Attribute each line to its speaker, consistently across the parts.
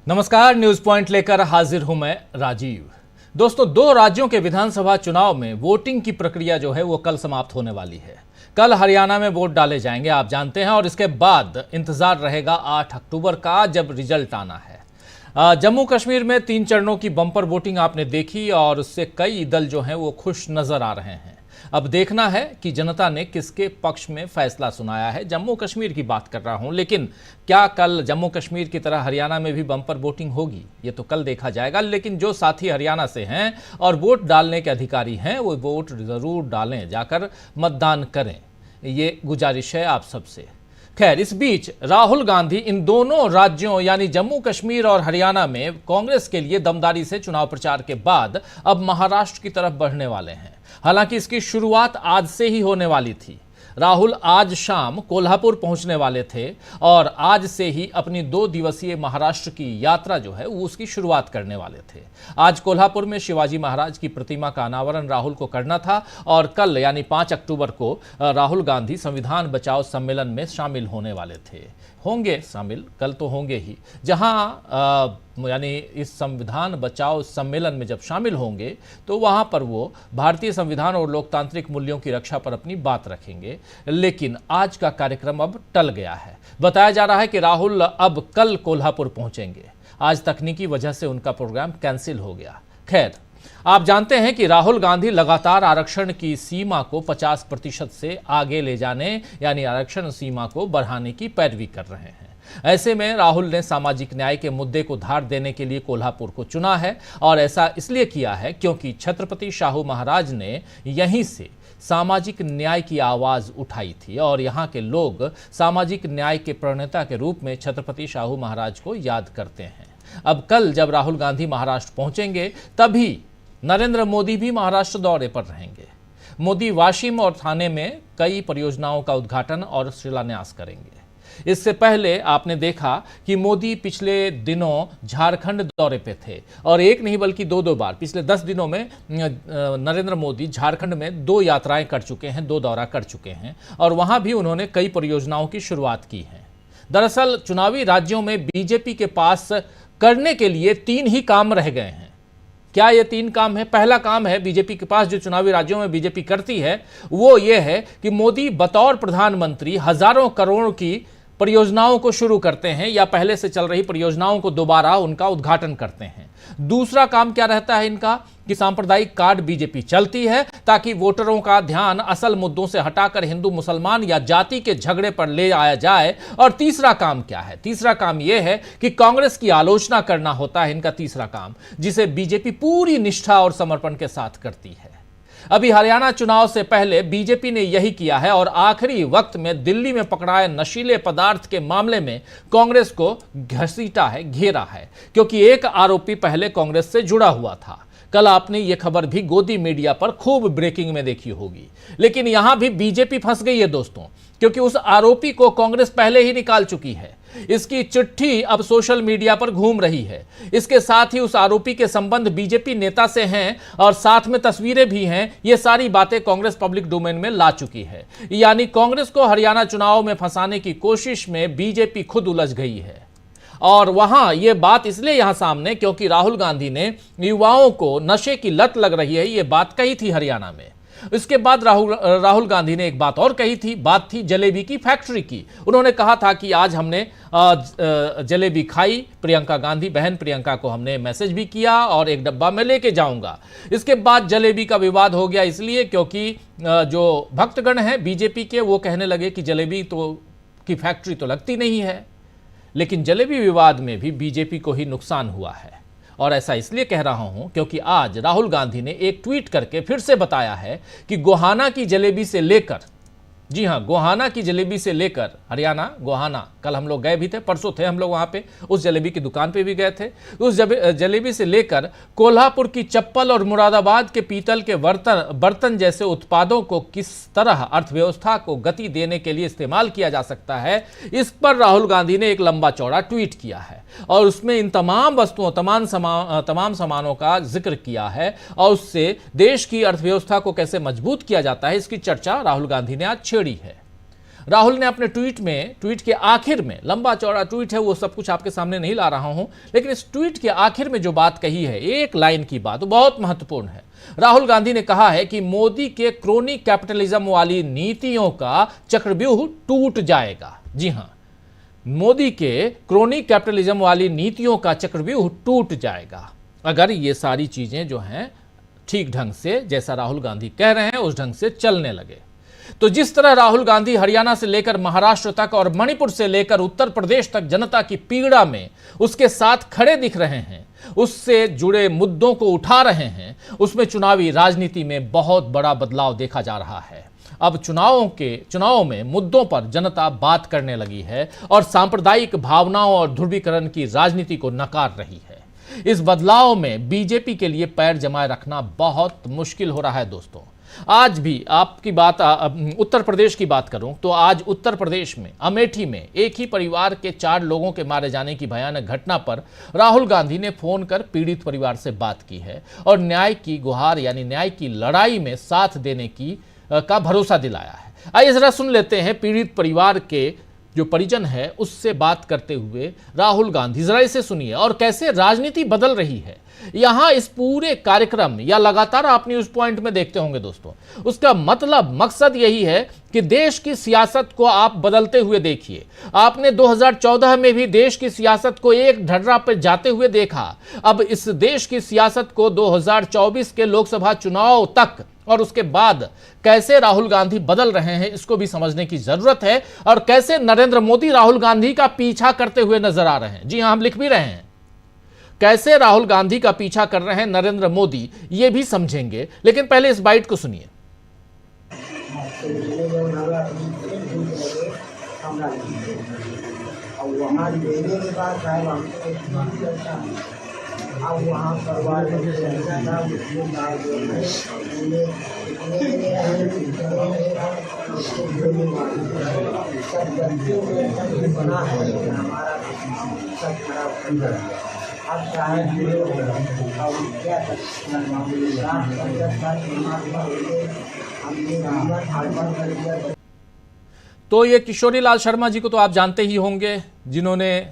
Speaker 1: नमस्कार, news point लेकर हाजिर हूं मैं राजीव। दोस्तों, 2 राज्यों के विधानसभा चुनाव में वोटिंग की प्रक्रिया जो है वो कल समाप्त होने वाली है। कल हरियाणा में वोट डाले जाएंगे, आप जानते हैं, और इसके बाद इंतजार रहेगा 8 अक्टूबर का, जब रिजल्ट आना है। जम्मू कश्मीर में 3 चरणों की बम्पर वोटिंग आपने देखी और उससे कई दल जो हैं वो खुश नजर आ रहे हैं। अब देखना है कि जनता ने किसके पक्ष में फैसला सुनाया है। जम्मू कश्मीर की बात कर रहा हूं, लेकिन क्या कल जम्मू कश्मीर की तरह हरियाणा में भी बम्पर वोटिंग होगी, ये तो कल देखा जाएगा। लेकिन जो साथी हरियाणा से हैं और वोट डालने के अधिकारी हैं, वो वोट जरूर डालें, जाकर मतदान करें, ये गुजारिश है आप सबसे। खैर, इस बीच राहुल गांधी इन दोनों राज्यों यानी जम्मू कश्मीर और हरियाणा में कांग्रेस के लिए दमदारी से चुनाव प्रचार के बाद अब महाराष्ट्र की तरफ बढ़ने वाले हैं। हालांकि इसकी शुरुआत आज से ही होने वाली थी। राहुल आज शाम कोल्हापुर पहुंचने वाले थे और आज से ही अपनी 2 दिवसीय महाराष्ट्र की यात्रा जो है वो उसकी शुरुआत करने वाले थे। आज कोल्हापुर में शिवाजी महाराज की प्रतिमा का अनावरण राहुल को करना था और कल यानी 5 अक्टूबर को राहुल गांधी संविधान बचाओ सम्मेलन में शामिल होने वाले थे। होंगे शामिल, कल तो होंगे ही, जहां यानी इस संविधान बचाओ सम्मेलन में जब शामिल होंगे तो वहां पर वो भारतीय संविधान और लोकतांत्रिक मूल्यों की रक्षा पर अपनी बात रखेंगे। लेकिन आज का कार्यक्रम अब टल गया है। बताया जा रहा है कि राहुल अब कल कोल्हापुर पहुंचेंगे। आज तकनीकी वजह से उनका प्रोग्राम कैंसिल हो गया। खैर, आप जानते हैं कि राहुल गांधी लगातार आरक्षण की सीमा को 50% से आगे ले जाने यानी आरक्षण सीमा को बढ़ाने की पैरवी कर रहे हैं। ऐसे में राहुल ने सामाजिक न्याय के मुद्दे को धार देने के लिए कोल्हापुर को चुना है और ऐसा इसलिए किया है क्योंकि छत्रपति शाहू महाराज ने यहीं से सामाजिक न्याय की आवाज उठाई थी और यहाँ के लोग सामाजिक न्याय के प्रणेता के रूप में छत्रपति शाहू महाराज को याद करते हैं। अब कल जब राहुल गांधी महाराष्ट्र पहुंचेंगे तभी नरेंद्र मोदी भी महाराष्ट्र दौरे पर रहेंगे। मोदी वाशिम और थाने में कई परियोजनाओं का उद्घाटन और शिलान्यास करेंगे। इससे पहले आपने देखा कि मोदी पिछले दिनों झारखंड दौरे पे थे और एक नहीं बल्कि 2 बार पिछले 10 दिनों में नरेंद्र मोदी झारखंड में 2 यात्राएं कर चुके हैं, 2 दौरा कर चुके हैं और वहां भी उन्होंने कई परियोजनाओं की शुरुआत की है। दरअसल चुनावी राज्यों में बीजेपी के पास करने के लिए 3 ही काम रह गए हैं। क्या ये 3 काम है? पहला काम है बीजेपी के पास, जो चुनावी राज्यों में बीजेपी करती है, वो ये है कि मोदी बतौर प्रधानमंत्री हजारों करोड़ की परियोजनाओं को शुरू करते हैं या पहले से चल रही परियोजनाओं को दोबारा उनका उद्घाटन करते हैं। दूसरा काम क्या रहता है इनका कि सांप्रदायिक कार्ड बीजेपी चलती है ताकि वोटरों का ध्यान असल मुद्दों से हटाकर हिंदू मुसलमान या जाति के झगड़े पर ले आया जाए। और तीसरा काम क्या है? तीसरा काम यह है कि कांग्रेस की आलोचना करना होता है इनका तीसरा काम, जिसे बीजेपी पूरी निष्ठा और समर्पण के साथ करती है। अभी हरियाणा चुनाव से पहले बीजेपी ने यही किया है और आखिरी वक्त में दिल्ली में पकड़ाए नशीले पदार्थ के मामले में कांग्रेस को घसीटा है, घेरा है, क्योंकि एक आरोपी पहले कांग्रेस से जुड़ा हुआ था। कल आपने यह खबर भी गोदी मीडिया पर खूब ब्रेकिंग में देखी होगी। लेकिन यहां भी बीजेपी फंस गई है दोस्तों, क्योंकि उस आरोपी को कांग्रेस पहले ही निकाल चुकी है। इसकी चिट्ठी अब सोशल मीडिया पर घूम रही है। इसके साथ ही उस आरोपी के संबंध बीजेपी नेता से हैं और साथ में तस्वीरें भी हैं। ये सारी बातें कांग्रेस पब्लिक डोमेन में ला चुकी है। यानी कांग्रेस को हरियाणा चुनाव में फंसाने की कोशिश में बीजेपी खुद उलझ गई है। और वहां यह बात इसलिए यहां सामने क्योंकि राहुल गांधी ने युवाओं को नशे की लत लग रही है, यह बात कही थी हरियाणा में। इसके बाद राहुल गांधी ने एक बात और कही थी, बात थी जलेबी की फैक्ट्री की। उन्होंने कहा था कि आज हमने जलेबी खाई, प्रियंका गांधी बहन प्रियंका को हमने मैसेज भी किया और एक डब्बा में लेके जाऊंगा। इसके बाद जलेबी का विवाद हो गया इसलिए क्योंकि जो भक्तगण हैं बीजेपी के, वो कहने लगे कि जलेबी तो की फैक्ट्री तो लगती नहीं है। लेकिन जलेबी विवाद में भी बीजेपी को ही नुकसान हुआ है। और ऐसा इसलिए कह रहा हूं क्योंकि आज राहुल गांधी ने एक ट्वीट करके फिर से बताया है कि गोहाना की जलेबी से लेकर, जी हां, गोहाना की जलेबी से लेकर, हरियाणा गोहाना, कल हम लोग गए भी थे, परसों थे हम लोग वहां पे, उस जलेबी की दुकान पे भी गए थे। उस जलेबी से लेकर कोल्हापुर की चप्पल और मुरादाबाद के पीतल के बर्तन जैसे उत्पादों को किस तरह अर्थव्यवस्था को गति देने के लिए इस्तेमाल किया जा सकता है, इस पर राहुल गांधी ने एक लंबा चौड़ा ट्वीट किया है और उसमें इन तमाम वस्तुओं, तमाम सामानों का जिक्र किया है और उससे देश की अर्थव्यवस्था को कैसे मजबूत किया जाता है, इसकी चर्चा राहुल गांधी ने आज छेड़ी है। राहुल ने अपने ट्वीट के आखिर में, लंबा चौड़ा ट्वीट है, वो सब कुछ आपके सामने नहीं ला रहा हूं, लेकिन इस ट्वीट के आखिर में जो बात कही है, एक लाइन की बात, वो बहुत महत्वपूर्ण है। राहुल गांधी ने कहा है कि मोदी के क्रोनी कैपिटलिज्म वाली नीतियों का चक्रव्यूह टूट जाएगा। जी हां, मोदी के क्रोनी कैपिटलिज्म वाली नीतियों का चक्रव्यूह टूट जाएगा अगर ये सारी चीजें जो हैं ठीक ढंग से, जैसा राहुल गांधी कह रहे हैं, उस ढंग से चलने लगे। तो जिस तरह राहुल गांधी हरियाणा से लेकर महाराष्ट्र तक और मणिपुर से लेकर उत्तर प्रदेश तक जनता की पीड़ा में उसके साथ खड़े दिख रहे हैं, उससे जुड़े मुद्दों को उठा रहे हैं, उसमें चुनावी राजनीति में बहुत बड़ा बदलाव देखा जा रहा है। अब चुनावों में मुद्दों पर जनता बात करने लगी है और सांप्रदायिक भावनाओं और ध्रुवीकरण की राजनीति को नकार रही है। इस बदलाव में बीजेपी के लिए पैर जमाए रखना बहुत मुश्किल हो रहा है दोस्तों। आज भी आपकी बात, उत्तर प्रदेश की बात करूं तो आज उत्तर प्रदेश में अमेठी में एक ही परिवार के 4 लोगों के मारे जाने की भयानक घटना पर राहुल गांधी ने फोन कर पीड़ित परिवार से बात की है और न्याय की गुहार यानी न्याय की लड़ाई में साथ देने का भरोसा दिलाया है। आइए जरा सुन लेते हैं पीड़ित परिवार के जो परिजन है उससे बात करते हुए राहुल गांधी। जरा इसे सुनिए और कैसे राजनीति बदल रही है। यहां इस पूरे कार्यक्रम या लगातार आप न्यूज पॉइंट में देखते होंगे दोस्तों, उसका मतलब मकसद यही है कि देश की सियासत को आप बदलते हुए देखिए। आपने 2014 में भी देश की सियासत को एक ढर्रा पर जाते हुए देखा। अब इस देश की सियासत को 2024 के लोकसभा चुनाव तक और उसके बाद कैसे राहुल गांधी बदल रहे हैं, इसको भी समझने की जरूरत है। और कैसे नरेंद्र मोदी राहुल गांधी का पीछा करते हुए नजर आ रहे हैं। जी हां, हम लिख भी रहे हैं, कैसे राहुल गांधी का पीछा कर रहे हैं नरेंद्र मोदी, ये भी समझेंगे। लेकिन पहले इस बाइट को सुनिए।
Speaker 2: अब वहाँ परिवार सब गलतियों में बना है, हमारा सब खराब कर रहा है। अब चाहे अब क्या हमने
Speaker 1: तो ये किशोरी लाल शर्मा जी को तो आप जानते ही होंगे, जिन्होंने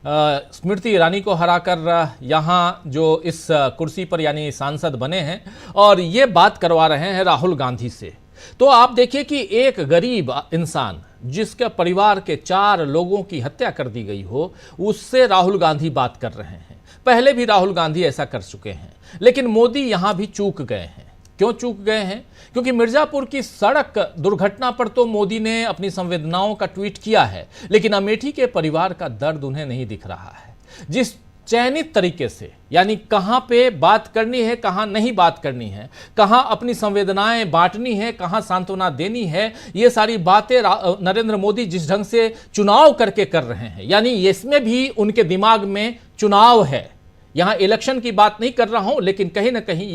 Speaker 1: स्मृति ईरानी को हराकर यहाँ जो इस कुर्सी पर यानी सांसद बने हैं और ये बात करवा रहे हैं राहुल गांधी से। तो आप देखिए कि एक गरीब इंसान जिसके परिवार के 4 लोगों की हत्या कर दी गई हो, उससे राहुल गांधी बात कर रहे हैं। पहले भी राहुल गांधी ऐसा कर चुके हैं, लेकिन मोदी यहां भी चूक गए हैं। क्यों चूक गए हैं? क्योंकि मिर्जापुर की सड़क दुर्घटना पर तो मोदी ने अपनी संवेदनाओं का ट्वीट किया है, लेकिन अमेठी के परिवार का दर्द उन्हें नहीं दिख रहा है। जिस चयनित तरीके से, यानी कहां पे बात करनी है, कहां नहीं बात करनी है, कहां अपनी संवेदनाएं बांटनी है, कहां सांत्वना देनी है, ये सारी बातें नरेंद्र मोदी जिस ढंग से चुनाव करके कर रहे हैं, यानी इसमें भी उनके दिमाग में चुनाव है। यहां इलेक्शन की बात नहीं कर रहा हूं, लेकिन कहीं ना कहीं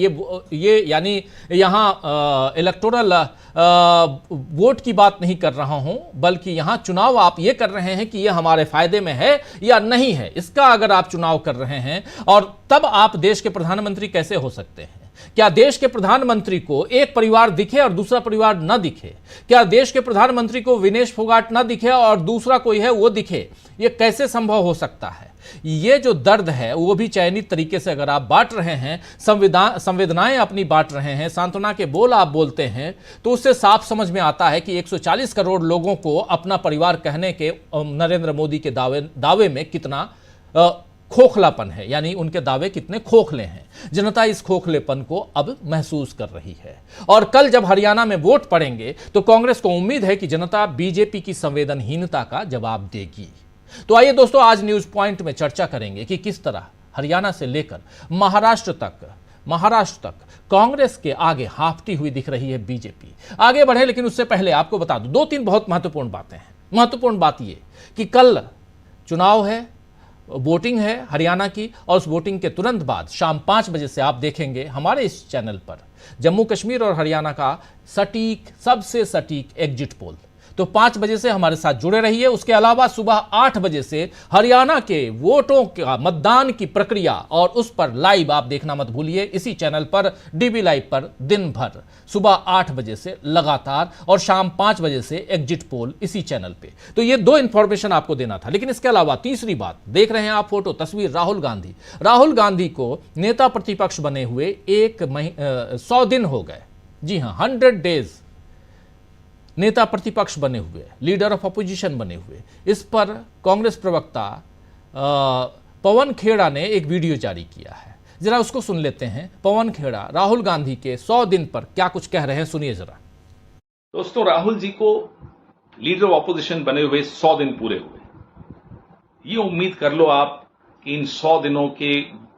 Speaker 1: ये यानी यहां इलेक्टोरल वोट की बात नहीं कर रहा हूं, बल्कि यहां चुनाव आप ये कर रहे हैं कि ये हमारे फायदे में है या नहीं है। इसका अगर आप चुनाव कर रहे हैं, और तब आप देश के प्रधानमंत्री कैसे हो सकते हैं? क्या देश के प्रधानमंत्री को एक परिवार दिखे और दूसरा परिवार न दिखे? क्या देश के प्रधानमंत्री को विनेश फोगाट न दिखे और दूसरा कोई है वो दिखे? ये कैसे संभव हो सकता है? ये जो दर्द है वो भी चयनित तरीके से अगर आप बांट रहे हैं, संवेदनाएं अपनी बांट रहे हैं, सांत्वना के बोल आप बोलते हैं, तो उससे साफ समझ में आता है कि 140 करोड़ लोगों को अपना परिवार कहने के नरेंद्र मोदी के दावे में कितना खोखलापन है, यानी उनके दावे कितने खोखले हैं। जनता इस खोखलेपन को अब महसूस कर रही है। और कल जब हरियाणा में वोट पड़ेंगे तो कांग्रेस को उम्मीद है कि जनता बीजेपी की संवेदनहीनता का जवाब देगी। तो आइए दोस्तों, आज न्यूज पॉइंट में चर्चा करेंगे कि किस तरह हरियाणा से लेकर महाराष्ट्र तक कांग्रेस के आगे हाफती हुई दिख रही है बीजेपी। आगे बढ़े, लेकिन उससे पहले आपको बता दूं 2-3 बहुत महत्वपूर्ण बातें हैं। महत्वपूर्ण बात यह कि कल चुनाव है, वोटिंग है हरियाणा की, और उस वोटिंग के तुरंत बाद शाम 5 बजे से आप देखेंगे हमारे इस चैनल पर जम्मू कश्मीर और हरियाणा का सटीक, सबसे सटीक एग्जिट पोल। तो 5 बजे से हमारे साथ जुड़े रहिए। उसके अलावा सुबह 8 बजे से हरियाणा के वोटों का मतदान की प्रक्रिया और उस पर लाइव आप देखना मत भूलिए, इसी चैनल पर डीबी लाइव पर दिन भर सुबह 8 बजे से लगातार और शाम 5 बजे से एग्जिट पोल इसी चैनल पे। तो ये 2 इंफॉर्मेशन आपको देना था। लेकिन इसके अलावा तीसरी बात, देख रहे हैं आप फोटो, तस्वीर राहुल गांधी को नेता प्रतिपक्ष बने हुए 100 दिन हो गए। जी हां, 100 डेज नेता प्रतिपक्ष बने हुए, लीडर ऑफ अपोजिशन बने हुए। इस पर कांग्रेस प्रवक्ता पवन खेड़ा ने एक वीडियो जारी किया है, जरा उसको सुन लेते हैं। पवन खेड़ा राहुल गांधी के 100 दिन पर क्या कुछ कह रहे हैं, सुनिए जरा।
Speaker 3: दोस्तों, राहुल जी को लीडर ऑफ अपोजिशन बने हुए 100 दिन पूरे हुए। ये उम्मीद कर लो आप कि इन 100 दिनों के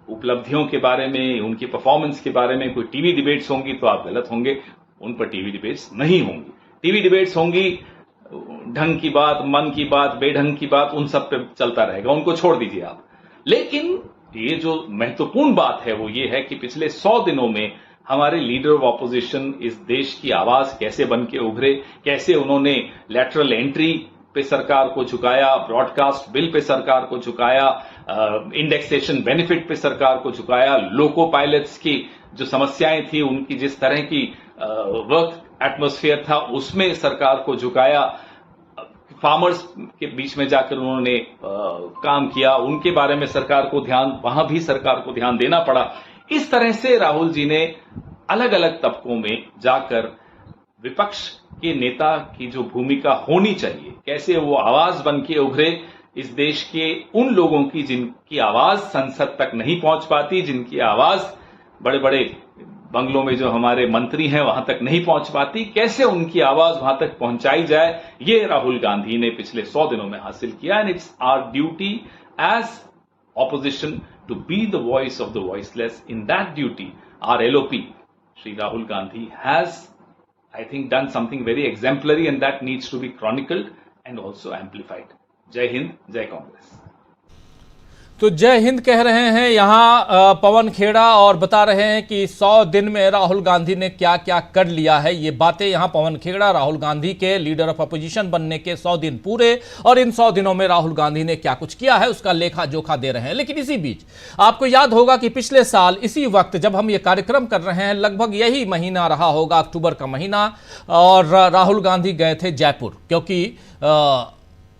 Speaker 3: उपलब्धियों के बारे में, उनकी परफॉर्मेंस के बारे में कोई टीवी डिबेट्स होंगी तो आप गलत होंगे। उन पर टीवी डिबेट्स नहीं होंगी। टीवी डिबेट्स होंगी ढंग की बात, मन की बात, बेढंग की बात, उन सब पे चलता रहेगा, उनको छोड़ दीजिए आप। लेकिन ये जो महत्वपूर्ण बात है वो ये है कि पिछले 100 दिनों में हमारे लीडर ऑफ ऑपोजिशन इस देश की आवाज कैसे बन के उभरे, कैसे उन्होंने लैटरल एंट्री पे सरकार को झुकाया, ब्रॉडकास्ट बिल पे सरकार को झुकाया, इंडेक्सेशन बेनिफिट पे सरकार को झुकाया, लोको पायलट्स की जो समस्याएं थी उनकी जिस तरह की वर्क एटमॉस्फेयर था उसमें सरकार को झुकाया, फार्मर्स के बीच में जाकर उन्होंने काम किया, उनके बारे में सरकार को वहां भी सरकार को ध्यान देना पड़ा। इस तरह से राहुल जी ने अलग अलग तबकों में जाकर विपक्ष के नेता की जो भूमिका होनी चाहिए, कैसे वो आवाज बन के उभरे इस देश के उन लोगों की जिनकी आवाज संसद तक नहीं पहुंच पाती, जिनकी आवाज बड़े बड़े बंगलों में जो हमारे मंत्री हैं वहां तक नहीं पहुंच पाती, कैसे उनकी आवाज वहां तक पहुंचाई जाए, ये राहुल गांधी ने पिछले 100 दिनों में हासिल किया। And it's our duty as opposition to be the voice of the voiceless. In that duty our LOP Shri Rahul Gandhi has, I think, done something very exemplary, and that needs to be chronicled and also amplified. जय हिंद, जय कांग्रेस।
Speaker 1: तो जय हिंद कह रहे हैं यहां पवन खेड़ा और बता रहे हैं कि 100 दिन में राहुल गांधी ने क्या क्या कर लिया है। ये बातें यहां पवन खेड़ा राहुल गांधी के लीडर ऑफ अपोजिशन बनने के 100 दिन पूरे और इन 100 दिनों में राहुल गांधी ने क्या कुछ किया है उसका लेखा जोखा दे रहे हैं। लेकिन इसी बीच आपको याद होगा कि पिछले साल इसी वक्त जब हम ये कार्यक्रम कर रहे हैं, लगभग यही महीना रहा होगा, अक्टूबर का महीना, और राहुल गांधी गए थे जयपुर, क्योंकि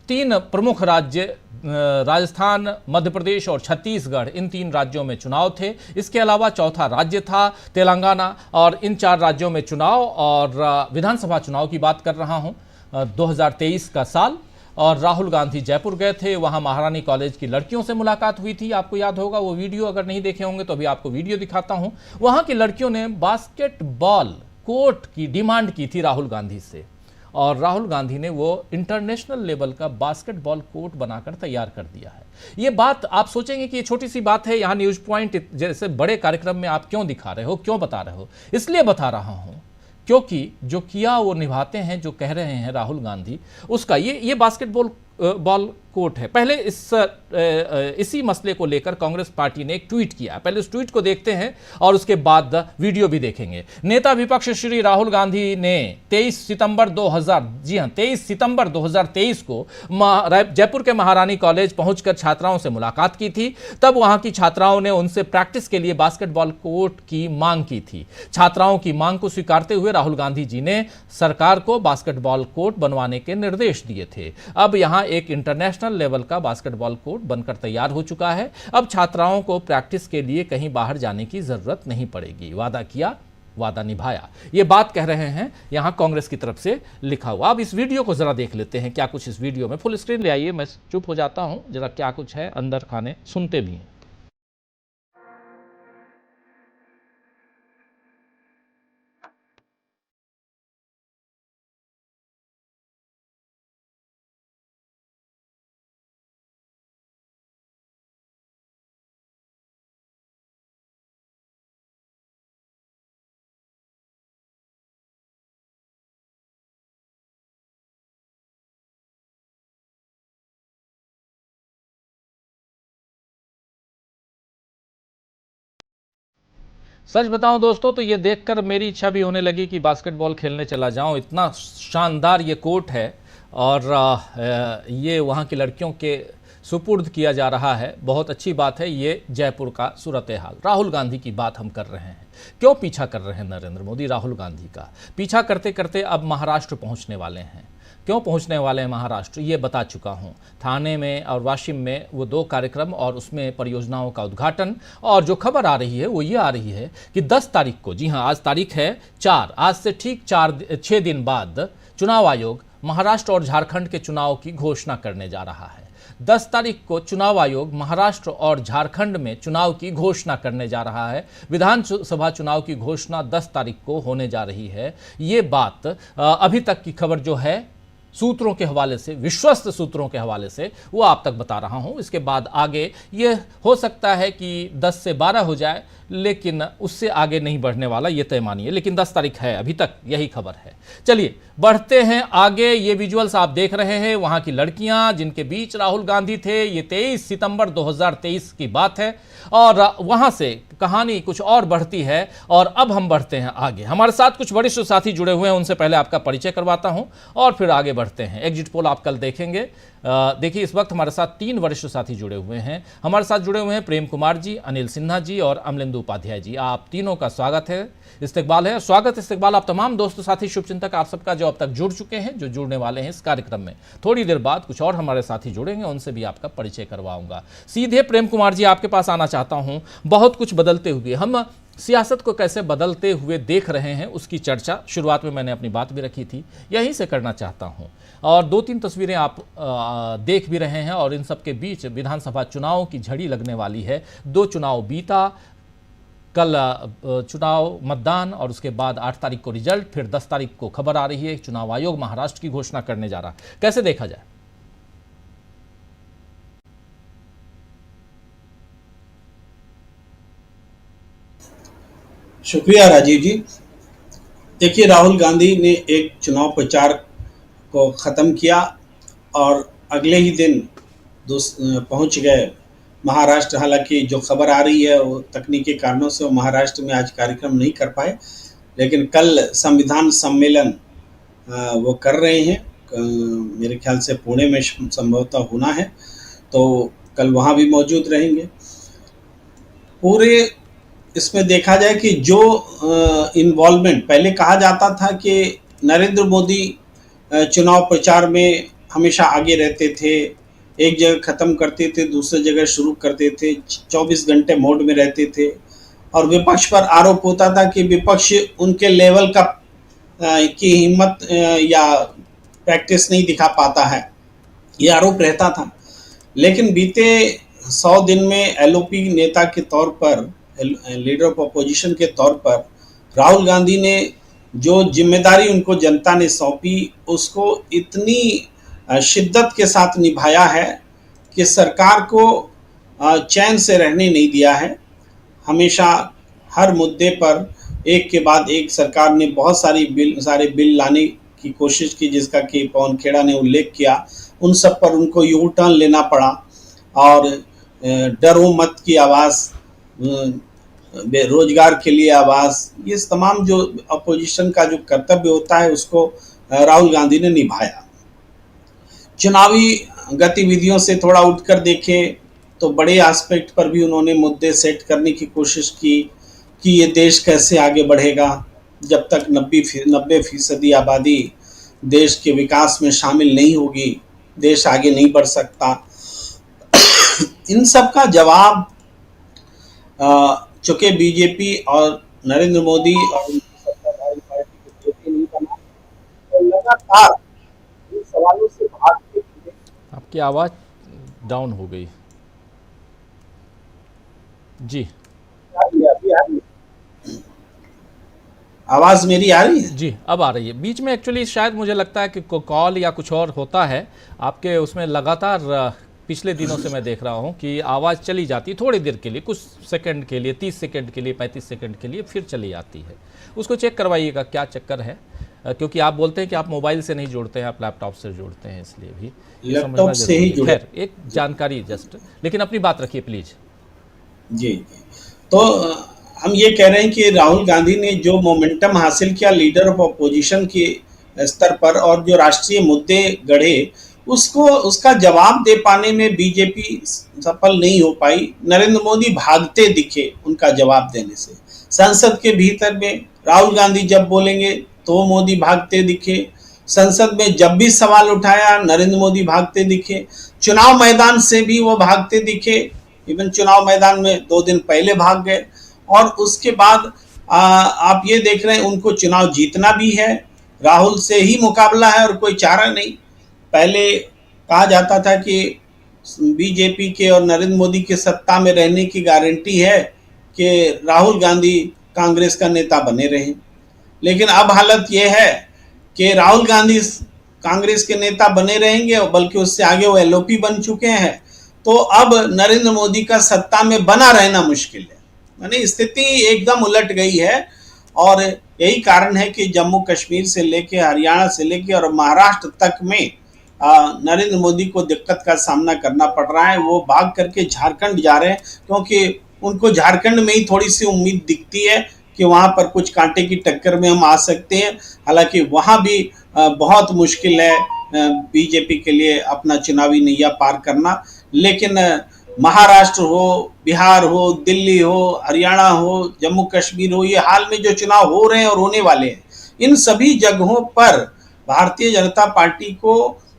Speaker 1: 3 प्रमुख राज्य राजस्थान, मध्य प्रदेश और छत्तीसगढ़, इन 3 राज्यों में चुनाव थे। इसके अलावा चौथा राज्य था तेलंगाना, और इन 4 राज्यों में चुनाव और विधानसभा चुनाव की बात कर रहा हूं 2023 का साल। और राहुल गांधी जयपुर गए थे, वहां महारानी कॉलेज की लड़कियों से मुलाकात हुई थी। आपको याद होगा वो वीडियो, अगर नहीं देखे होंगे तो अभी आपको वीडियो दिखाता हूं। वहां की लड़कियों ने बास्केटबॉल कोर्ट की डिमांड की थी राहुल गांधी से, और राहुल गांधी ने वो इंटरनेशनल लेवल का बास्केटबॉल कोर्ट बनाकर तैयार कर दिया है। ये बात आप सोचेंगे कि ये छोटी सी बात है, यहाँ न्यूज पॉइंट जैसे बड़े कार्यक्रम में आप क्यों दिखा रहे हो, क्यों बता रहे हो? इसलिए बता रहा हूं क्योंकि जो किया वो निभाते हैं, जो कह रहे हैं राहुल गांधी उसका ये बास्केटबॉल बॉल कोर्ट है। पहले इसी मसले को लेकर कांग्रेस पार्टी ने एक ट्वीट किया। पहले उस ट्वीट को देखते हैं और उसके बाद वीडियो भी देखेंगे। नेता विपक्ष श्री राहुल गांधी ने 23 सितंबर 2023 को जयपुर के महारानी कॉलेज पहुंचकर छात्राओं से मुलाकात की थी। तब वहां की छात्राओं ने उनसे प्रैक्टिस के लिए बास्केटबॉल कोर्ट की मांग की थी। छात्राओं की मांग को स्वीकारते हुए राहुल गांधी जी ने सरकार को बास्केटबॉल कोर्ट बनवाने के निर्देश दिए थे। अब यहां एक इंटरनेशनल लेवल का बास्केटबॉल कोर्ट बनकर तैयार हो चुका है। अब छात्राओं को प्रैक्टिस के लिए कहीं बाहर जाने की जरूरत नहीं पड़ेगी। वादा किया, वादा निभाया, ये बात कह रहे हैं यहां कांग्रेस की तरफ से लिखा हुआ। अब इस वीडियो को जरा देख लेते हैं क्या कुछ इस वीडियो में। फुल स्क्रीन ले आइए, मैं चुप हो जाता हूं, जरा क्या कुछ है अंदर खाने, सुनते भी हैं। सच बताऊं दोस्तों तो ये देखकर मेरी इच्छा भी होने लगी कि बास्केटबॉल खेलने चला जाऊं। इतना शानदार ये कोर्ट है और ये वहाँ की लड़कियों के सुपुर्द किया जा रहा है। बहुत अच्छी बात है। ये जयपुर का सूरत हाल। राहुल गांधी की बात हम कर रहे हैं। क्यों पीछा कर रहे हैं नरेंद्र मोदी राहुल गांधी का? पीछा करते करते अब महाराष्ट्र पहुंचने वाले हैं। क्यों पहुंचने वाले हैं महाराष्ट्र, ये बता चुका हूं। थाने में और वाशिम में वो 2 कार्यक्रम और उसमें परियोजनाओं का उद्घाटन। और जो खबर आ रही है वो ये आ रही है कि 10 तारीख को, जी हां आज तारीख है 4, आज से ठीक 6 दिन बाद चुनाव आयोग महाराष्ट्र और झारखंड के चुनाव की घोषणा करने जा रहा है। 10 तारीख को चुनाव आयोग महाराष्ट्र और झारखंड में चुनाव की घोषणा करने जा रहा है। विधानसभा चुनाव की घोषणा 10 तारीख को होने जा रही है। ये बात अभी तक की खबर जो है सूत्रों के हवाले से, विश्वस्त सूत्रों के हवाले से, वो आप तक बता रहा हूं। इसके बाद आगे ये हो सकता है कि 10 से 12 हो जाए, लेकिन उससे आगे नहीं बढ़ने वाला, ये तय मानिए। लेकिन 10 तारीख है, अभी तक यही खबर है। चलिए बढ़ते हैं आगे। ये विजुअल्स आप देख रहे हैं, वहां की लड़कियां जिनके बीच राहुल गांधी थे। ये 23 सितंबर 2023 की बात है और वहां से कहानी कुछ और बढ़ती है। और अब हम बढ़ते हैं आगे। हमारे साथ कुछ वरिष्ठ साथी जुड़े हुए हैं, उनसे पहले आपका परिचय करवाता हूं और फिर आगे बढ़ते हैं। एग्जिट पोल आप कल देखेंगे। देखिए इस वक्त हमारे साथ 3 वरिष्ठ साथी जुड़े हुए हैं। हमारे साथ जुड़े हुए हैं प्रेम कुमार जी, अनिल सिन्हा जी और अमलेंदु उपाध्याय जी। आप तीनों का स्वागत है, इस्तकबाल है। स्वागत इस्तकबाल आप तमाम दोस्त साथी शुभचिंतक आप सबका जो अब तक जुड़ चुके हैं, जो जुड़ने वाले हैं इस कार्यक्रम में। थोड़ी देर बाद कुछ और हमारे साथी जुड़ेंगे, उनसे भी आपका परिचय करवाऊंगा। सीधे प्रेम कुमार जी आपके पास आना चाहता हूं। बहुत कुछ बदलते हुए, हम सियासत को कैसे बदलते हुए देख रहे हैं उसकी चर्चा शुरुआत में मैंने अपनी बात भी रखी थी, यहीं से करना चाहता हूं। और 2-3 तस्वीरें आप देख भी रहे हैं और इन सब के बीच विधानसभा चुनाव की झड़ी लगने वाली है। 2 चुनाव बीता, कल चुनाव मतदान और उसके बाद 8 तारीख को रिजल्ट, फिर 10 तारीख को खबर आ रही है चुनाव आयोग महाराष्ट्र की घोषणा करने जा रहा है। कैसे देखा जाए?
Speaker 4: शुक्रिया राजीव जी। देखिए राहुल गांधी ने एक चुनाव प्रचार को ख़त्म किया और अगले ही दिन पहुंच गए महाराष्ट्र। हालांकि जो खबर आ रही है वो तकनीकी कारणों से वो महाराष्ट्र में आज कार्यक्रम नहीं कर पाए, लेकिन कल संविधान सम्मेलन वो कर रहे हैं। मेरे ख्याल से पुणे में संभवतः होना है, तो कल वहाँ भी मौजूद रहेंगे। पूरे इसमें देखा जाए कि जो इन्वॉल्वमेंट, पहले कहा जाता था कि नरेंद्र मोदी चुनाव प्रचार में हमेशा आगे रहते थे, एक जगह ख़त्म करते थे दूसरी जगह शुरू करते थे, 24 घंटे मोड में रहते थे। और विपक्ष पर आरोप होता था कि विपक्ष उनके लेवल का की हिम्मत या प्रैक्टिस नहीं दिखा पाता है, ये आरोप रहता था। लेकिन बीते 100 दिन में एलओपी नेता के तौर पर, लीडर ऑफ अपोजिशन के तौर पर राहुल गांधी ने जो जिम्मेदारी उनको जनता ने सौंपी उसको इतनी शिद्दत के साथ निभाया है कि सरकार को चैन से रहने नहीं दिया है। हमेशा हर मुद्दे पर एक के बाद एक सरकार ने बहुत सारे बिल लाने की कोशिश की, जिसका कि पवन खेड़ा ने उल्लेख किया। उन सब पर उनको यू टर्न लेना पड़ा और डरो मत की आवाज़, बेरोजगार के लिए आवाज़, ये तमाम जो अपोजिशन का जो कर्तव्य होता है उसको राहुल गांधी ने निभाया। चुनावी गतिविधियों से थोड़ा उठकर देखें तो बड़े एस्पेक्ट पर भी उन्होंने मुद्दे सेट करने की कोशिश की कि ये देश कैसे आगे बढ़ेगा जब तक 90% आबादी देश के विकास में शामिल नहीं होगी, देश आगे नहीं बढ़ सकता। इन सब का जवाब चूंकि बीजेपी और नरेंद्र मोदी और सत्ताधारी पार्टी को नहीं बना, तो लगातार इन सवालों से भागते हुए।
Speaker 1: आपकी आवाज़ डाउन हो गई जी।
Speaker 4: आवाज़ मेरी आ रही है
Speaker 1: जी? अब आ रही है। बीच में एक्चुअली शायद मुझे लगता है कि कॉल या कुछ और होता है आपके उसमें। लगातार पिछले दिनों से मैं देख रहा हूं कि आवाज़ चली जाती है थोड़ी देर के लिए, कुछ सेकंड के लिए, 30 सेकंड के लिए, 35 सेकंड के लिए, फिर चली आती है। उसको चेक करवाइएगा क्या चक्कर है, क्योंकि आप बोलते हैं कि आप मोबाइल से नहीं जोड़ते हैं, आप लैपटॉप से जोड़ते हैं, इसलिए भी
Speaker 4: लैपटॉप से ही जुड़े।
Speaker 1: खैर एक जानकारी जस्ट, लेकिन अपनी बात रखिए प्लीज।
Speaker 4: जी। तो हम ये कह रहे हैं कि राहुल गांधी ने जो मोमेंटम हासिल किया लीडर ऑफ अपोजिशन के स्तर पर और जो राष्ट्रीय मुद्दे गढ़े, उसको उसका जवाब दे पाने में बीजेपी सफल नहीं हो पाई। नरेंद्र मोदी भागते दिखे उनका जवाब देने से। संसद के भीतर में राहुल गांधी जब बोलेंगे तो मोदी भागते दिखे। संसद में जब भी सवाल उठाया नरेंद्र मोदी भागते दिखे। चुनाव मैदान से भी वो भागते दिखे। इवन चुनाव मैदान में 2 दिन पहले भाग गए। और उसके बाद आप ये देख रहे हैं उनको चुनाव जीतना भी है, राहुल से ही मुकाबला है और कोई चारा नहीं। पहले कहा जाता था कि बीजेपी के और नरेंद्र मोदी के सत्ता में रहने की गारंटी है कि राहुल गांधी कांग्रेस का नेता बने रहें, लेकिन अब हालत यह है कि राहुल गांधी कांग्रेस के नेता बने रहेंगे, बल्कि उससे आगे वो एलओपी बन चुके हैं। तो अब नरेंद्र मोदी का सत्ता में बना रहना मुश्किल है। यानी स्थिति एकदम उलट गई है। और यही कारण है कि जम्मू कश्मीर से लेके हरियाणा से लेके और महाराष्ट्र तक में नरेंद्र मोदी को दिक्कत का सामना करना पड़ रहा है। वो भाग करके झारखंड जा रहे हैं क्योंकि उनको झारखंड में ही थोड़ी सी उम्मीद दिखती है कि वहां पर कुछ कांटे की टक्कर में हम आ सकते हैं। हालांकि वहां भी बहुत मुश्किल है बीजेपी के लिए अपना चुनावी नैया पार करना। लेकिन महाराष्ट्र हो, बिहार हो, दिल्ली हो, हरियाणा हो, जम्मू कश्मीर हो, ये हाल में जो चुनाव हो रहे हैं और होने वाले हैं, इन सभी जगहों पर भारतीय जनता पार्टी को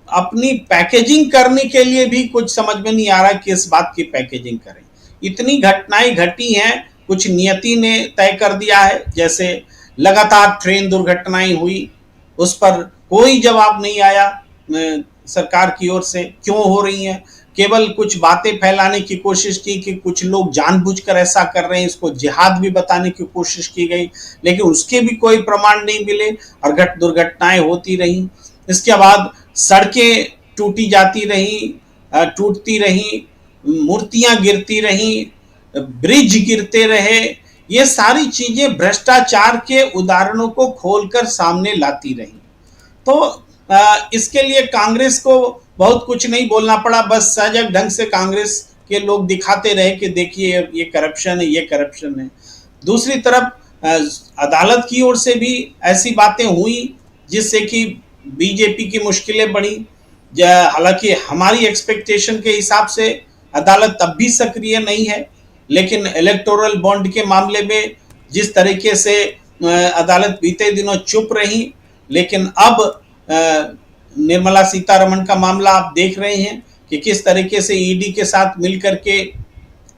Speaker 4: अपनी पैकेजिंग करने के लिए भी कुछ समझ में नहीं आ रहा कि इस बात की पैकेजिंग करें। इतनी घटनाएं घटी हैं, कुछ नियति ने तय कर दिया है। जैसे लगातार ट्रेन दुर्घटनाएं हुई, उस पर कोई जवाब नहीं आया सरकार की ओर से, क्यों हो रही हैं। केवल कुछ बातें फैलाने की कोशिश की कि कुछ लोग जानबूझकर ऐसा कर रहे हैं, इसको जिहाद भी बताने की कोशिश की गई, लेकिन उसके भी कोई प्रमाण नहीं मिले और दुर्घटनाएं होती रहीं। इसके बाद सड़कें टूटी जाती रहीं, टूटती रहीं, मूर्तियां गिरती रहीं, ब्रिज गिरते रहे। ये सारी चीजें भ्रष्टाचार के उदाहरणों को खोलकर सामने लाती रहीं। तो इसके लिए कांग्रेस को बहुत कुछ नहीं बोलना पड़ा, बस सजग ढंग से कांग्रेस के लोग दिखाते रहे कि देखिए ये करप्शन है, ये करप्शन है। दूसरी तरफ अदालत की ओर से भी ऐसी बातें हुई जिससे कि बीजेपी की मुश्किलें बढ़ी। हालांकि हमारी एक्सपेक्टेशन के हिसाब से अदालत तब भी सक्रिय नहीं है, लेकिन इलेक्टोरल बॉन्ड के मामले में जिस तरीके से अदालत बीते दिनों चुप रही, लेकिन अब निर्मला सीतारमण का मामला आप देख रहे हैं कि किस तरीके से ईडी के साथ मिलकर के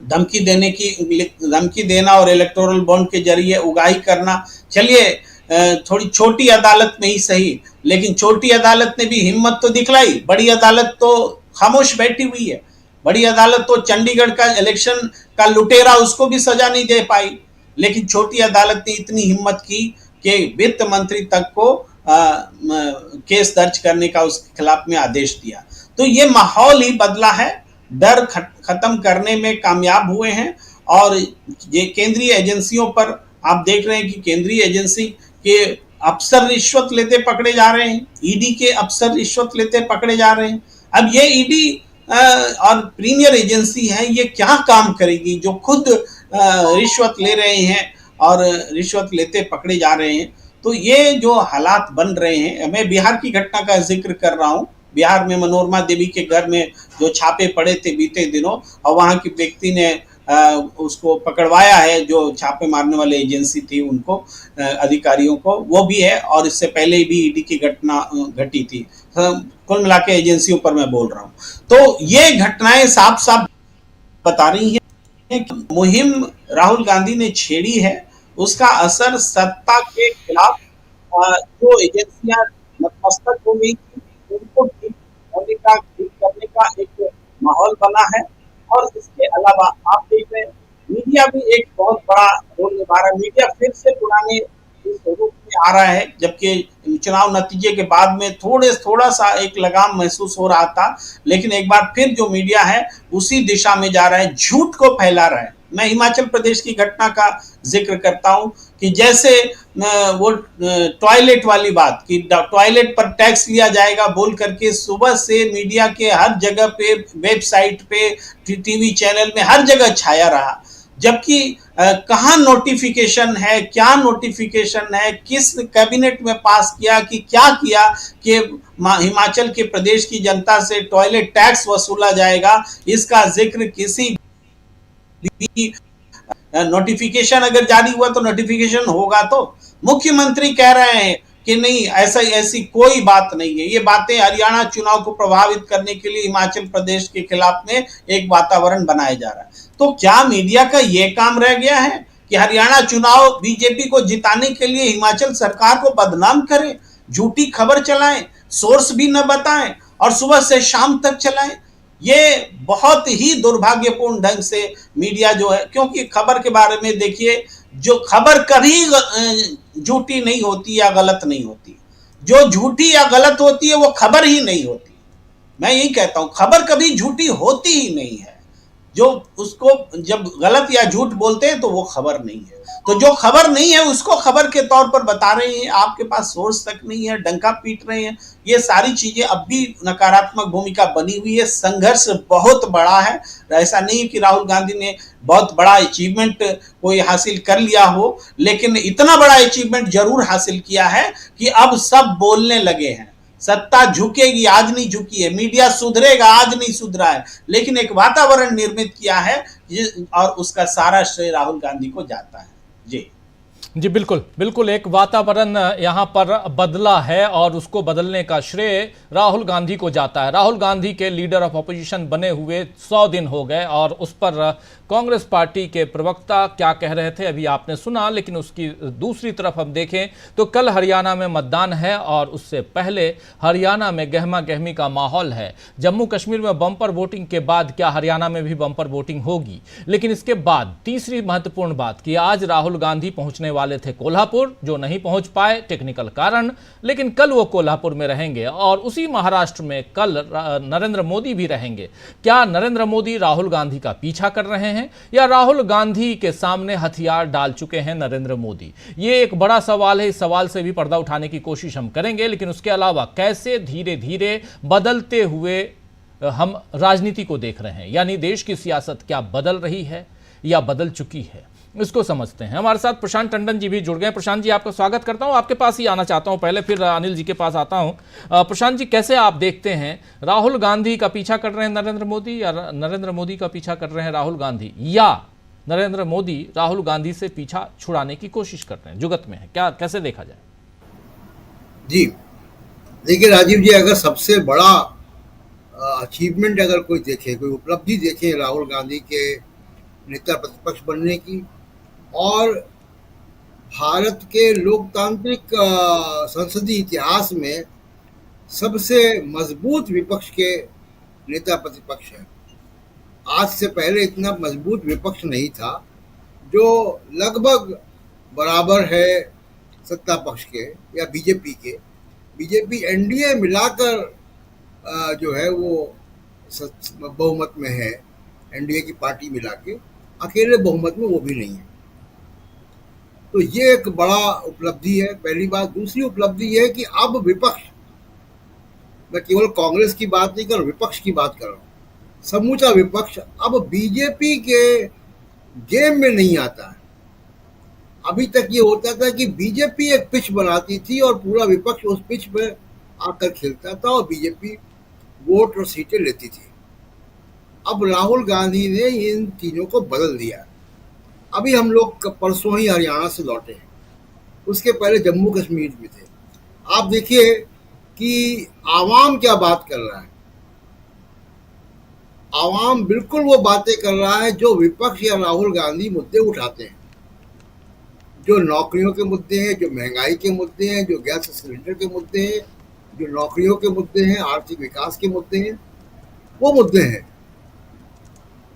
Speaker 4: धमकी देना और इलेक्टोरल बॉन्ड के जरिए उगाही करना। चलिए थोड़ी छोटी अदालत में ही सही, लेकिन छोटी अदालत ने भी हिम्मत तो दिखलाई, बड़ी अदालत तो खामोश बैठी हुई है। बड़ी अदालत तो चंडीगढ़ का इलेक्शन का लुटेरा, उसको भी सजा नहीं दे पाई, लेकिन छोटी अदालत ने इतनी हिम्मत की कि वित्त मंत्री तक को केस दर्ज करने का उसके खिलाफ में आदेश दिया। तो ये माहौल ही बदला है, डर खत्म करने में कामयाब हुए हैं। और ये केंद्रीय एजेंसियों पर आप देख रहे हैं कि केंद्रीय एजेंसी के अफसर रिश्वत लेते पकड़े जा रहे हैं, ईडी के अफसर रिश्वत लेते पकड़े जा रहे हैं। अब ये ईडी और प्रीमियर एजेंसी है, ये क्या काम करेगी जो खुद रिश्वत ले रहे हैं और रिश्वत लेते पकड़े जा रहे हैं। तो ये जो हालात बन रहे हैं, मैं बिहार की घटना का जिक्र कर रहा हूँ। बिहार में मनोरमा देवी के घर में जो छापे पड़े थे बीते दिनों, और वहाँ की व्यक्ति ने उसको पकड़वाया है, जो छापे मारने वाले एजेंसी थी उनको, अधिकारियों को, वो भी है। और इससे पहले भी ईडी की घटना घटी थी। कुल मिला के एजेंसियों पर मैं बोल रहा हूँ। तो ये घटनाएं साफ साफ बता रही हैं कि मुहिम राहुल गांधी ने छेड़ी है, उसका असर सत्ता के खिलाफ जो एजेंसियां नतमस्तक हो गई थी, उनको ठीक करने का एक माहौल बना है। और इसके अलावा आप देख रहे हैं मीडिया भी एक बहुत बड़ा रोल निभा रहा है। मीडिया फिर से पुराने इस रूप में आ रहा है, जबकि चुनाव नतीजे के बाद में थोड़ा सा एक लगाम महसूस हो रहा था, लेकिन एक बार फिर जो मीडिया है उसी दिशा में जा रहा है, झूठ को फैला रहा है। मैं हिमाचल प्रदेश की घटना का जिक्र करता हूं कि जैसे वो टॉयलेट वाली बात कि टॉयलेट पर टैक्स लिया जाएगा बोल करके सुबह से मीडिया के हर जगह पे, वेबसाइट पे, टीवी चैनल में हर जगह छाया रहा, जबकि कहाँ नोटिफिकेशन है, क्या नोटिफिकेशन है, किस कैबिनेट में पास किया कि क्या किया कि हिमाचल के प्रदेश की जनता से टॉयलेट टैक्स वसूला जाएगा, इसका जिक्र किसी भी नोटिफिकेशन अगर जारी हुआ तो नोटिफिकेशन होगा तो मुख्यमंत्री कह रहे हैं कि नहीं, ऐसी कोई बात नहीं है। ये बातें हरियाणा चुनाव को प्रभावित करने के लिए हिमाचल प्रदेश के खिलाफ में एक वातावरण बनाया जा रहा है। तो क्या मीडिया का ये काम रह गया है कि हरियाणा चुनाव बीजेपी को जिताने के लिए हिमाचल सरकार को बदनाम करें, झूठी खबर चलाएं, सोर्स भी न बताएं और सुबह से शाम तक चलाएं? ये बहुत ही दुर्भाग्यपूर्ण ढंग से मीडिया जो है, क्योंकि खबर के बारे में देखिए, जो खबर कभी झूठी नहीं होती या गलत नहीं होती, जो झूठी या गलत होती है वो खबर ही नहीं होती। मैं यही कहता हूं, खबर कभी झूठी होती ही नहीं है। जो उसको जब गलत या झूठ बोलते हैं तो वो खबर नहीं है। तो जो खबर नहीं है उसको खबर के तौर पर बता रहे हैं, आपके पास सोर्स तक नहीं है, डंका पीट रहे हैं। ये सारी चीजें अब भी नकारात्मक भूमिका बनी हुई है। संघर्ष बहुत बड़ा है, ऐसा नहीं है कि राहुल गांधी ने बहुत बड़ा अचीवमेंट कोई हासिल कर लिया हो, लेकिन इतना बड़ा अचीवमेंट जरूर हासिल किया है कि अब सब बोलने लगे हैं। सत्ता झुकेगी, आज नहीं झुकी है, मीडिया सुधरेगा, आज नहीं सुधरा है, लेकिन एक वातावरण निर्मित किया है और उसका सारा श्रेय राहुल गांधी को जाता है। जी
Speaker 1: बिल्कुल बिल्कुल, एक वातावरण यहाँ पर बदला है और उसको बदलने का श्रेय राहुल गांधी को जाता है। राहुल गांधी के लीडर ऑफ ऑपोजिशन बने हुए 100 दिन हो गए और उस पर कांग्रेस पार्टी के प्रवक्ता क्या कह रहे थे अभी आपने सुना। लेकिन उसकी दूसरी तरफ हम देखें तो कल हरियाणा में मतदान है और उससे पहले हरियाणा में गहमा गहमी का माहौल है। जम्मू कश्मीर में बम्पर वोटिंग के बाद क्या हरियाणा में भी बम्पर वोटिंग होगी? लेकिन इसके बाद तीसरी महत्वपूर्ण बात कि आज राहुल गांधी पहुंचने वाले थे कोल्हापुर, जो नहीं पहुंच पाए टेक्निकल कारण, लेकिन कल वो कोल्हापुर में रहेंगे और उसी महाराष्ट्र में कल नरेंद्र मोदी भी रहेंगे। क्या नरेंद्र मोदी राहुल गांधी का पीछा कर रहे हैं या राहुल गांधी के सामने हथियार डाल चुके हैं नरेंद्र मोदी? ये एक बड़ा सवाल है। इस सवाल से भी पर्दा उठाने की कोशिश हम करेंगे, लेकिन उसके अलावा कैसे धीरे धीरे बदलते हुए हम राजनीति को देख रहे हैं, यानी देश की सियासत क्या बदल रही है या बदल चुकी है, इसको समझते हैं। हमारे साथ प्रशांत टंडन जी भी जुड़ गए। प्रशांत जी, आपका स्वागत करता हूं। आपके पास ही आना चाहता हूं पहले, फिर अनिल जी के पास आता हूं। प्रशांत जी, कैसे आप देखते हैं, राहुल गांधी का पीछा कर रहे हैं नरेंद्र मोदी या नरेंद्र मोदी का पीछा कर रहे हैं राहुल गांधी, या नरेंद्र मोदी राहुल गांधी से पीछा छुड़ाने की कोशिश कर रहे हैं, जुगत में है क्या, कैसे देखा जाए?
Speaker 5: जी देखिए राजीव जी, अगर सबसे बड़ा अचीवमेंट अगर कोई देखे, कोई उपलब्धि देखे राहुल गांधी के नेता प्रतिपक्ष बनने की और भारत के लोकतांत्रिक संसदीय इतिहास में सबसे मजबूत विपक्ष के नेता प्रतिपक्ष है। आज से पहले इतना मजबूत विपक्ष नहीं था, जो लगभग बराबर है सत्ता पक्ष के या बीजेपी के। बीजेपी एनडीए मिलाकर जो है वो बहुमत में है, एनडीए की पार्टी मिला के, अकेले बहुमत में वो भी नहीं है। तो ये एक बड़ा उपलब्धि है, पहली बात। दूसरी उपलब्धि ये है कि अब विपक्ष, मैं केवल कांग्रेस की बात नहीं कर रहा हूँ, विपक्ष की बात कर रहा हूँ, समूचा विपक्ष अब बीजेपी के गेम में नहीं आता है। अभी तक ये होता था कि बीजेपी एक पिच बनाती थी और पूरा विपक्ष उस पिच पे आकर खेलता था और बीजेपी वोट और सीटें लेती थी। अब राहुल गांधी ने इन तीनों को बदल दिया। अभी हम लोग परसों ही हरियाणा से लौटे हैं, उसके पहले जम्मू कश्मीर में थे। आप देखिए कि आवाम क्या बात कर रहा है। आवाम बिल्कुल वो बातें कर रहा है जो विपक्ष या राहुल गांधी मुद्दे उठाते हैं, जो नौकरियों के मुद्दे हैं, जो महंगाई के मुद्दे हैं, जो गैस सिलेंडर के मुद्दे हैं, जो नौकरियों के मुद्दे हैं, आर्थिक विकास के मुद्दे हैं, वो मुद्दे हैं।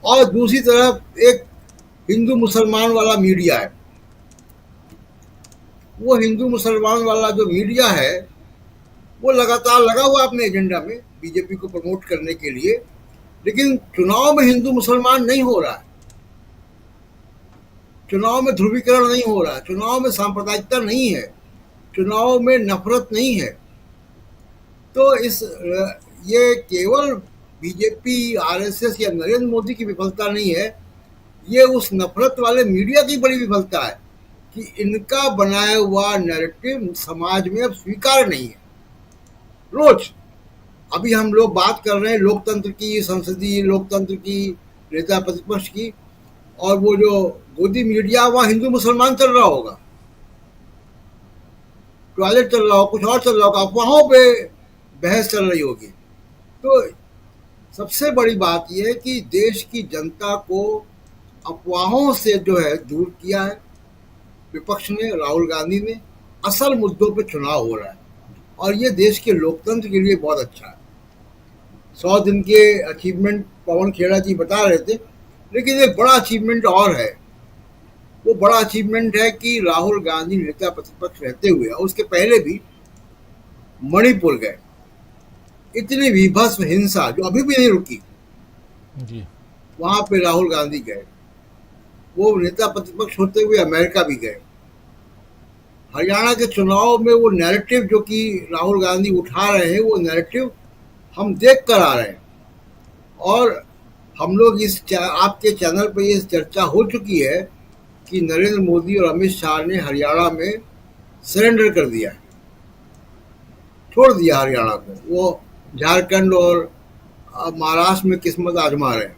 Speaker 5: और दूसरी तरफ एक हिंदू मुसलमान वाला मीडिया है। वो हिंदू मुसलमान वाला जो मीडिया है वो लगातार लगा हुआ अपने एजेंडा में बीजेपी को प्रमोट करने के लिए, लेकिन चुनाव में हिंदू मुसलमान नहीं हो रहा है, चुनाव में ध्रुवीकरण नहीं हो रहा है, चुनाव में सांप्रदायिकता नहीं है, चुनाव में नफरत नहीं है। तो ये केवल बीजेपी, आरएसएस या नरेंद्र मोदी की विफलता नहीं है, ये उस नफरत वाले मीडिया की बड़ी विफलता है कि इनका बनाया हुआ नैरेटिव समाज में अब स्वीकार नहीं है। रोज अभी हम लोग बात कर रहे हैं लोकतंत्र की, संसदीय लोकतंत्र की, नेता प्रतिपक्ष की, और वो जो गोदी मीडिया वहाँ हिंदू मुसलमान चल रहा होगा, टॉयलेट चल रहा हो, कुछ और चल रहा होगा, वहाँ पे बहस चल रही होगी। तो सबसे बड़ी बात यह है कि देश की जनता को अफवाहों से जो है दूर किया है विपक्ष ने, राहुल गांधी ने। असल मुद्दों पे चुनाव हो रहा है और ये देश के लोकतंत्र के लिए बहुत अच्छा है। 100 दिन के अचीवमेंट पवन खेड़ा जी बता रहे थे, लेकिन एक बड़ा अचीवमेंट और है। वो बड़ा अचीवमेंट है कि राहुल गांधी नेता प्रतिपक्ष रहते हुए और उसके पहले भी मणिपुर गए। इतनी विभत्स हिंसा जो अभी भी नहीं रुकी
Speaker 1: जी।
Speaker 5: वहां पे राहुल गांधी गए। वो नेता प्रतिपक्ष होते हुए अमेरिका भी गए। हरियाणा के चुनाव में वो नैरेटिव जो कि राहुल गांधी उठा रहे हैं, वो नैरेटिव हम देख कर आ रहे हैं। और हम लोग आपके चैनल पे ये चर्चा हो चुकी है कि नरेंद्र मोदी और अमित शाह ने हरियाणा में सरेंडर कर दिया है, छोड़ दिया हरियाणा को। वो झारखंड और महाराष्ट्र में किस्मत आजमा रहे हैं।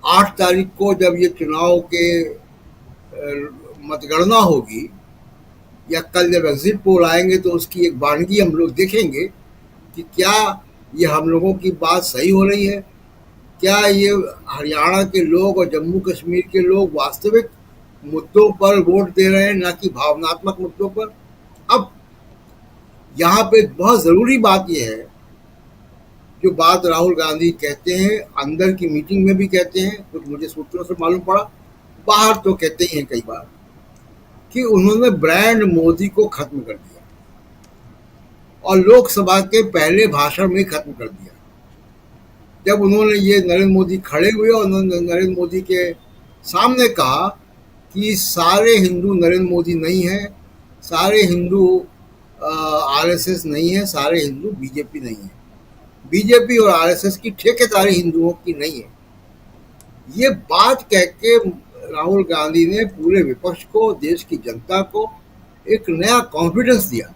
Speaker 5: 8 तारीख को जब ये चुनाव के मतगणना होगी या कल जब एग्जिट पोल आएंगे तो उसकी एक वानगी हम लोग देखेंगे कि क्या ये हम लोगों की बात सही हो रही है, क्या ये हरियाणा के लोग और जम्मू कश्मीर के लोग वास्तविक मुद्दों पर वोट दे रहे हैं, ना कि भावनात्मक मुद्दों पर। अब यहाँ पे बहुत ज़रूरी बात यह है, जो बात राहुल गांधी कहते हैं, अंदर की मीटिंग में भी कहते हैं, कुछ मुझे सूत्रों से मालूम पड़ा, बाहर तो कहते ही हैं कई बार, कि उन्होंने ब्रांड मोदी को खत्म कर दिया और लोकसभा के पहले भाषण में खत्म कर दिया। जब उन्होंने ये नरेंद्र मोदी खड़े हुए और उन्होंने नरेंद्र मोदी के सामने कहा कि सारे हिंदू नरेंद्र मोदी नहीं है, सारे हिंदू आरएसएस नहीं है, सारे हिंदू बीजेपी नहीं है, बीजेपी और आरएसएस की ठेकेदारी हिंदुओं की नहीं है। ये बात कह के राहुल गांधी ने पूरे विपक्ष को, देश की जनता को एक नया कॉन्फिडेंस दिया।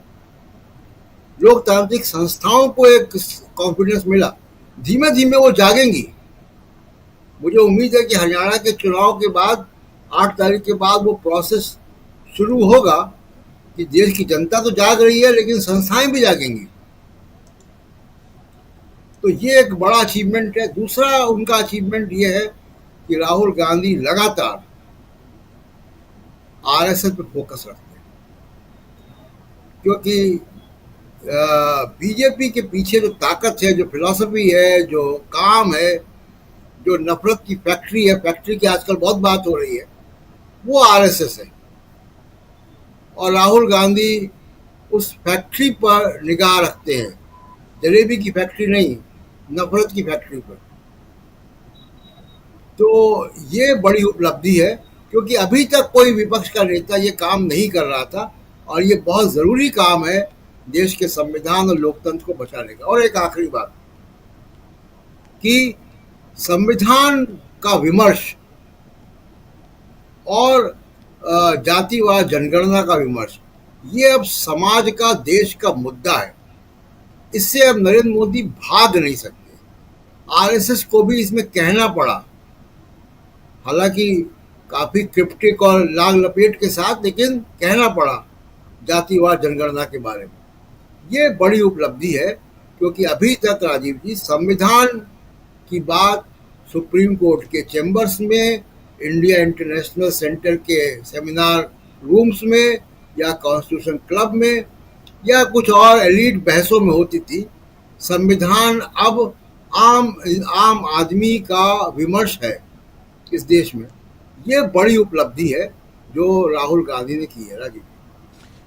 Speaker 5: लोकतांत्रिक संस्थाओं को एक कॉन्फिडेंस मिला। धीमे धीमे वो जागेंगी। मुझे उम्मीद है कि हरियाणा के चुनाव के बाद 8 तारीख के बाद वो प्रोसेस शुरू होगा कि देश की जनता तो जाग रही है, लेकिन संस्थाएं भी जागेंगी। तो ये एक बड़ा अचीवमेंट है। दूसरा उनका अचीवमेंट ये है कि राहुल गांधी लगातार आरएसएस पे फोकस रखते हैं, क्योंकि बीजेपी के पीछे जो ताकत है, जो फिलॉसफी है, जो काम है, जो नफरत की फैक्ट्री है, फैक्ट्री की आजकल बहुत बात हो रही है, वो आरएसएस है। और राहुल गांधी उस फैक्ट्री पर निगाह रखते हैं, जलेबी की फैक्ट्री नहीं, नफरत की फैक्ट्री पर। तो ये बड़ी उपलब्धि है, क्योंकि अभी तक कोई विपक्ष का नेता ये काम नहीं कर रहा था और ये बहुत ज़रूरी काम है देश के संविधान और लोकतंत्र को बचाने का। और एक आखिरी बात कि संविधान का विमर्श और जातिवाद जनगणना का विमर्श, ये अब समाज का, देश का मुद्दा है। इससे अब नरेंद्र मोदी भाग नहीं सकते। आरएसएस को भी इसमें कहना पड़ा, हालांकि काफी क्रिप्टिक और लाग लपेट के साथ, लेकिन कहना पड़ा जातिवाद जनगणना के बारे में। ये बड़ी उपलब्धि है, क्योंकि अभी तक राजीव जी संविधान की बात सुप्रीम कोर्ट के चैम्बर्स में, इंडिया इंटरनेशनल सेंटर के सेमिनार रूम्स में, या कॉन्स्टिट्यूशन क्लब में, या कुछ और एलीट बहसों में होती थी। संविधान अब आम आदमी का विमर्श है इस देश में। ये बड़ी उपलब्धि है जो राहुल गांधी ने की है। राजीव,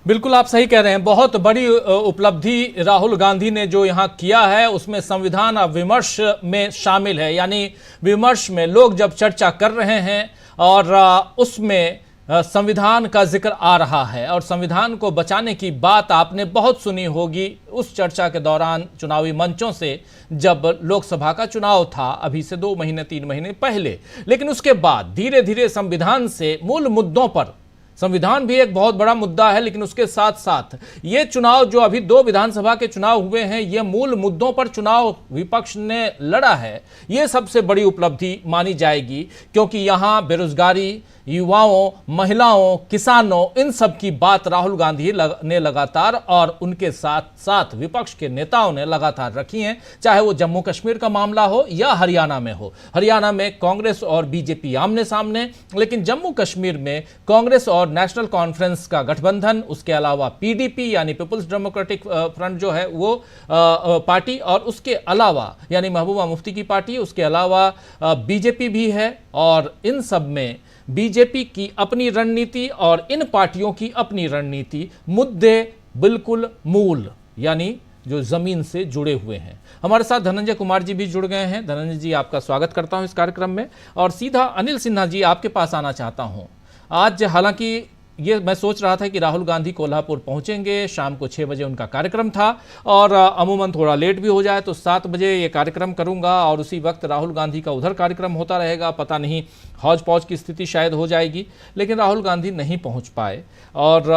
Speaker 1: बिल्कुल आप सही कह रहे हैं। बहुत बड़ी उपलब्धि राहुल गांधी ने जो यहाँ किया है, उसमें संविधान अब विमर्श में शामिल है। यानी विमर्श में लोग जब चर्चा कर रहे हैं और उसमें संविधान का जिक्र आ रहा है और संविधान को बचाने की बात आपने बहुत सुनी होगी उस चर्चा के दौरान चुनावी मंचों से, जब लोकसभा का चुनाव था अभी से 2 महीने 3 महीने पहले। लेकिन उसके बाद धीरे धीरे संविधान से मूल मुद्दों पर, संविधान भी एक बहुत बड़ा मुद्दा है, लेकिन उसके साथ साथ ये चुनाव जो अभी 2 विधानसभा के चुनाव हुए हैं, ये मूल मुद्दों पर चुनाव विपक्ष ने लड़ा है। ये सबसे बड़ी उपलब्धि मानी जाएगी, क्योंकि यहां बेरोजगारी, युवाओं, महिलाओं, किसानों, इन सब की बात राहुल गांधी ने लगातार और उनके साथ साथ विपक्ष के नेताओं ने लगातार रखी हैं। चाहे वो जम्मू कश्मीर का मामला हो या हरियाणा में हो। हरियाणा में कांग्रेस और बीजेपी आमने सामने, लेकिन जम्मू कश्मीर में कांग्रेस और नेशनल कॉन्फ्रेंस का गठबंधन, उसके अलावा पीडीपी यानी पीपुल्स डेमोक्रेटिक फ्रंट जो है वो पार्टी, और उसके अलावा यानी महबूबा मुफ्ती की पार्टी, उसके अलावा बीजेपी भी है। और इन सब में बीजेपी की अपनी रणनीति और इन पार्टियों की अपनी रणनीति, मुद्दे बिल्कुल मूल यानी जो जमीन से जुड़े हुए हैं। हमारे साथ धनंजय कुमार जी भी जुड़ गए हैं। धनंजय जी, आपका स्वागत करता हूं इस कार्यक्रम में। और सीधा अनिल सिन्हा जी, आपके पास आना चाहता हूं। आज हालांकि ये मैं सोच रहा था कि राहुल गांधी कोल्हापुर पहुंचेंगे, शाम को 6 बजे उनका कार्यक्रम था, और अमूमन थोड़ा लेट भी हो जाए तो 7 बजे ये कार्यक्रम करूंगा, और उसी वक्त राहुल गांधी का उधर कार्यक्रम होता रहेगा। पता नहीं हौज पौज की स्थिति शायद हो जाएगी, लेकिन राहुल गांधी नहीं पहुंच पाए। और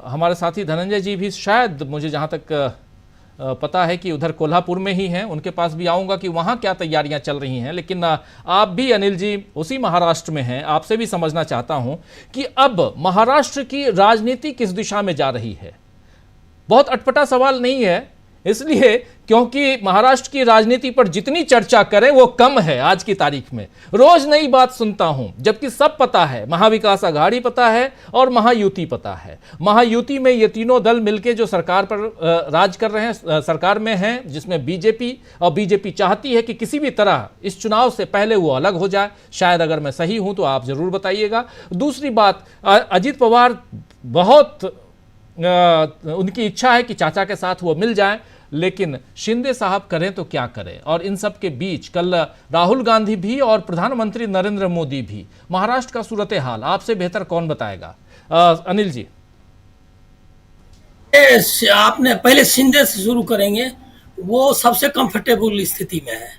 Speaker 1: हमारे साथी धनंजय जी भी शायद, मुझे जहां तक पता है कि उधर कोल्हापुर में ही हैं, उनके पास भी आऊंगा कि वहां क्या तैयारियां चल रही हैं। लेकिन आप भी अनिल जी उसी महाराष्ट्र में हैं, आपसे भी समझना चाहता हूं कि अब महाराष्ट्र की राजनीति किस दिशा में जा रही है। बहुत अटपटा सवाल नहीं है, इसलिए क्योंकि महाराष्ट्र की राजनीति पर जितनी चर्चा करें वो कम है आज की तारीख में। रोज नई बात सुनता हूं, जबकि सब पता है, महाविकास आघाड़ी पता है और महायुति पता है। महायुति में ये तीनों दल मिलकर जो सरकार पर राज कर रहे हैं, सरकार में हैं, जिसमें बीजेपी, और बीजेपी चाहती है कि किसी भी तरह इस चुनाव से पहले वो अलग हो जाए। शायद अगर मैं सही हूं तो आप जरूर बताइएगा। दूसरी बात, अजित पवार बहुत उनकी इच्छा है कि चाचा के साथ वो मिल जाएं, लेकिन शिंदे साहब करें तो क्या करें। और इन सब के बीच कल राहुल गांधी भी और प्रधानमंत्री नरेंद्र मोदी भी। महाराष्ट्र का सूरत हाल आपसे बेहतर कौन बताएगा? अनिल जी,
Speaker 6: आपने पहले शिंदे से शुरू करेंगे। वो सबसे कंफर्टेबल स्थिति में है,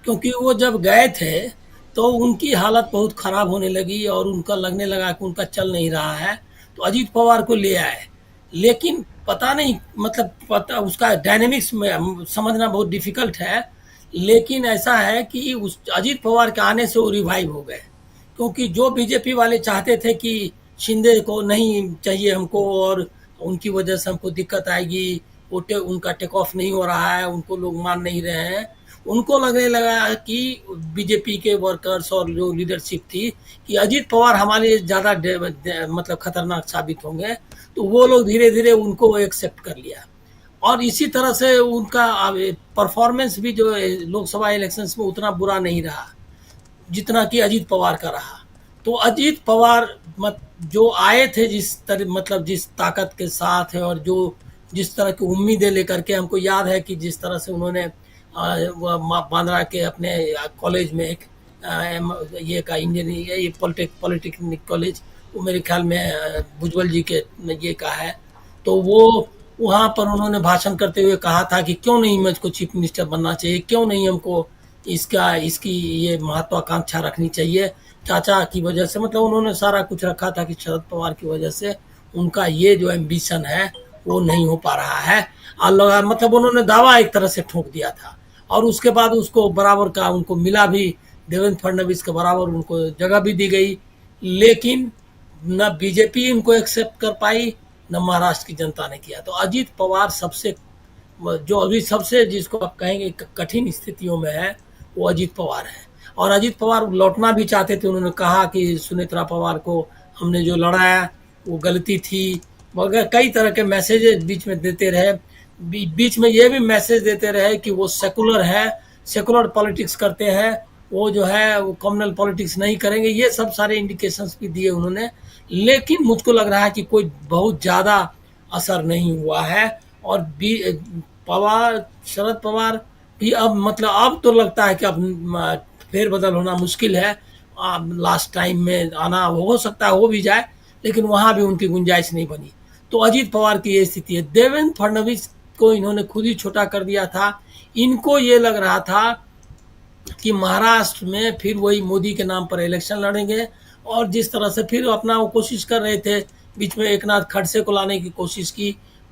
Speaker 6: क्योंकि वो जब गए थे तो उनकी हालत बहुत खराब होने लगी और उनका लगने लगा कि उनका चल नहीं रहा है, तो अजीत पवार को ले आए। लेकिन पता नहीं, मतलब पता उसका डायनेमिक्स में समझना बहुत डिफिकल्ट है। लेकिन ऐसा है कि उस अजीत पवार के आने से वो रिवाइव हो गए, क्योंकि जो बीजेपी वाले चाहते थे कि शिंदे को नहीं चाहिए हमको और उनकी वजह से हमको दिक्कत आएगी, वो उनका टेक ऑफ नहीं हो रहा है, उनको लोग मान नहीं रहे हैं, उनको लगने लगा कि बीजेपी के वर्कर्स और जो लीडरशिप थी कि अजीत पवार हमारे लिए ज़्यादा मतलब खतरनाक साबित होंगे, तो वो लोग धीरे धीरे उनको एक्सेप्ट कर लिया। और इसी तरह से उनका परफॉर्मेंस भी जो लोकसभा इलेक्शंस में उतना बुरा नहीं रहा जितना कि अजीत पवार का रहा। तो अजीत पवार जो आए थे जिस तरह, मतलब जिस ताकत के साथ है और जो जिस तरह की उम्मीदें लेकर के, हमको याद है कि जिस तरह से उन्होंने बांद्रा के अपने कॉलेज में एक ये का इंजीनियर, ये पॉलिटेक्निक कॉलेज, वो मेरे ख्याल में भुजबल जी के ये का है, तो वो वहाँ पर उन्होंने भाषण करते हुए कहा था कि क्यों नहीं मुझको चीफ मिनिस्टर बनना चाहिए, क्यों नहीं हमको इसकी ये महत्वाकांक्षा रखनी चाहिए चाचा की वजह से। मतलब उन्होंने सारा कुछ रखा था कि शरद पवार की वजह से उनका ये जो एम्बिशन है वो नहीं हो पा रहा है। और मतलब उन्होंने दावा एक तरह से ठोक दिया था, और उसके बाद उसको बराबर का उनको मिला भी, देवेंद्र फडणवीस के बराबर उनको जगह भी दी गई। लेकिन न बीजेपी इनको एक्सेप्ट कर पाई, न महाराष्ट्र की जनता ने किया। तो अजीत पवार सबसे जो अभी सबसे जिसको आप कहेंगे कठिन स्थितियों में है, वो अजीत पवार है। और अजीत पवार लौटना भी चाहते थे। उन्होंने कहा कि सुनेत्रा पवार को हमने जो लड़ाया वो गलती थी, मगर कई तरह के मैसेजेस बीच में देते रहे। बीच में ये भी मैसेज देते रहे कि वो सेकुलर है, सेकुलर पॉलिटिक्स करते हैं, वो जो है वो कम्युनल पॉलिटिक्स नहीं करेंगे। ये सब सारे इंडिकेशंस भी दिए उन्होंने, लेकिन मुझको लग रहा है कि कोई बहुत ज़्यादा असर नहीं हुआ है। और शरद पवार भी अब मतलब अब तो लगता है कि अब फेरबदल होना मुश्किल है। लास्ट टाइम में आना हो सकता है, हो भी जाए, लेकिन वहाँ भी उनकी गुंजाइश नहीं बनी। तो अजीत पवार की ये स्थिति है। देवेंद्र फडणवीस को इन्होंने खुद ही छोटा कर दिया था। इनको ये लग रहा था कि महाराष्ट्र में फिर वही मोदी के नाम पर इलेक्शन लड़ेंगे, और जिस तरह से फिर अपना वो कोशिश कर रहे थे, बीच में एकनाथ खड़से को लाने की कोशिश की,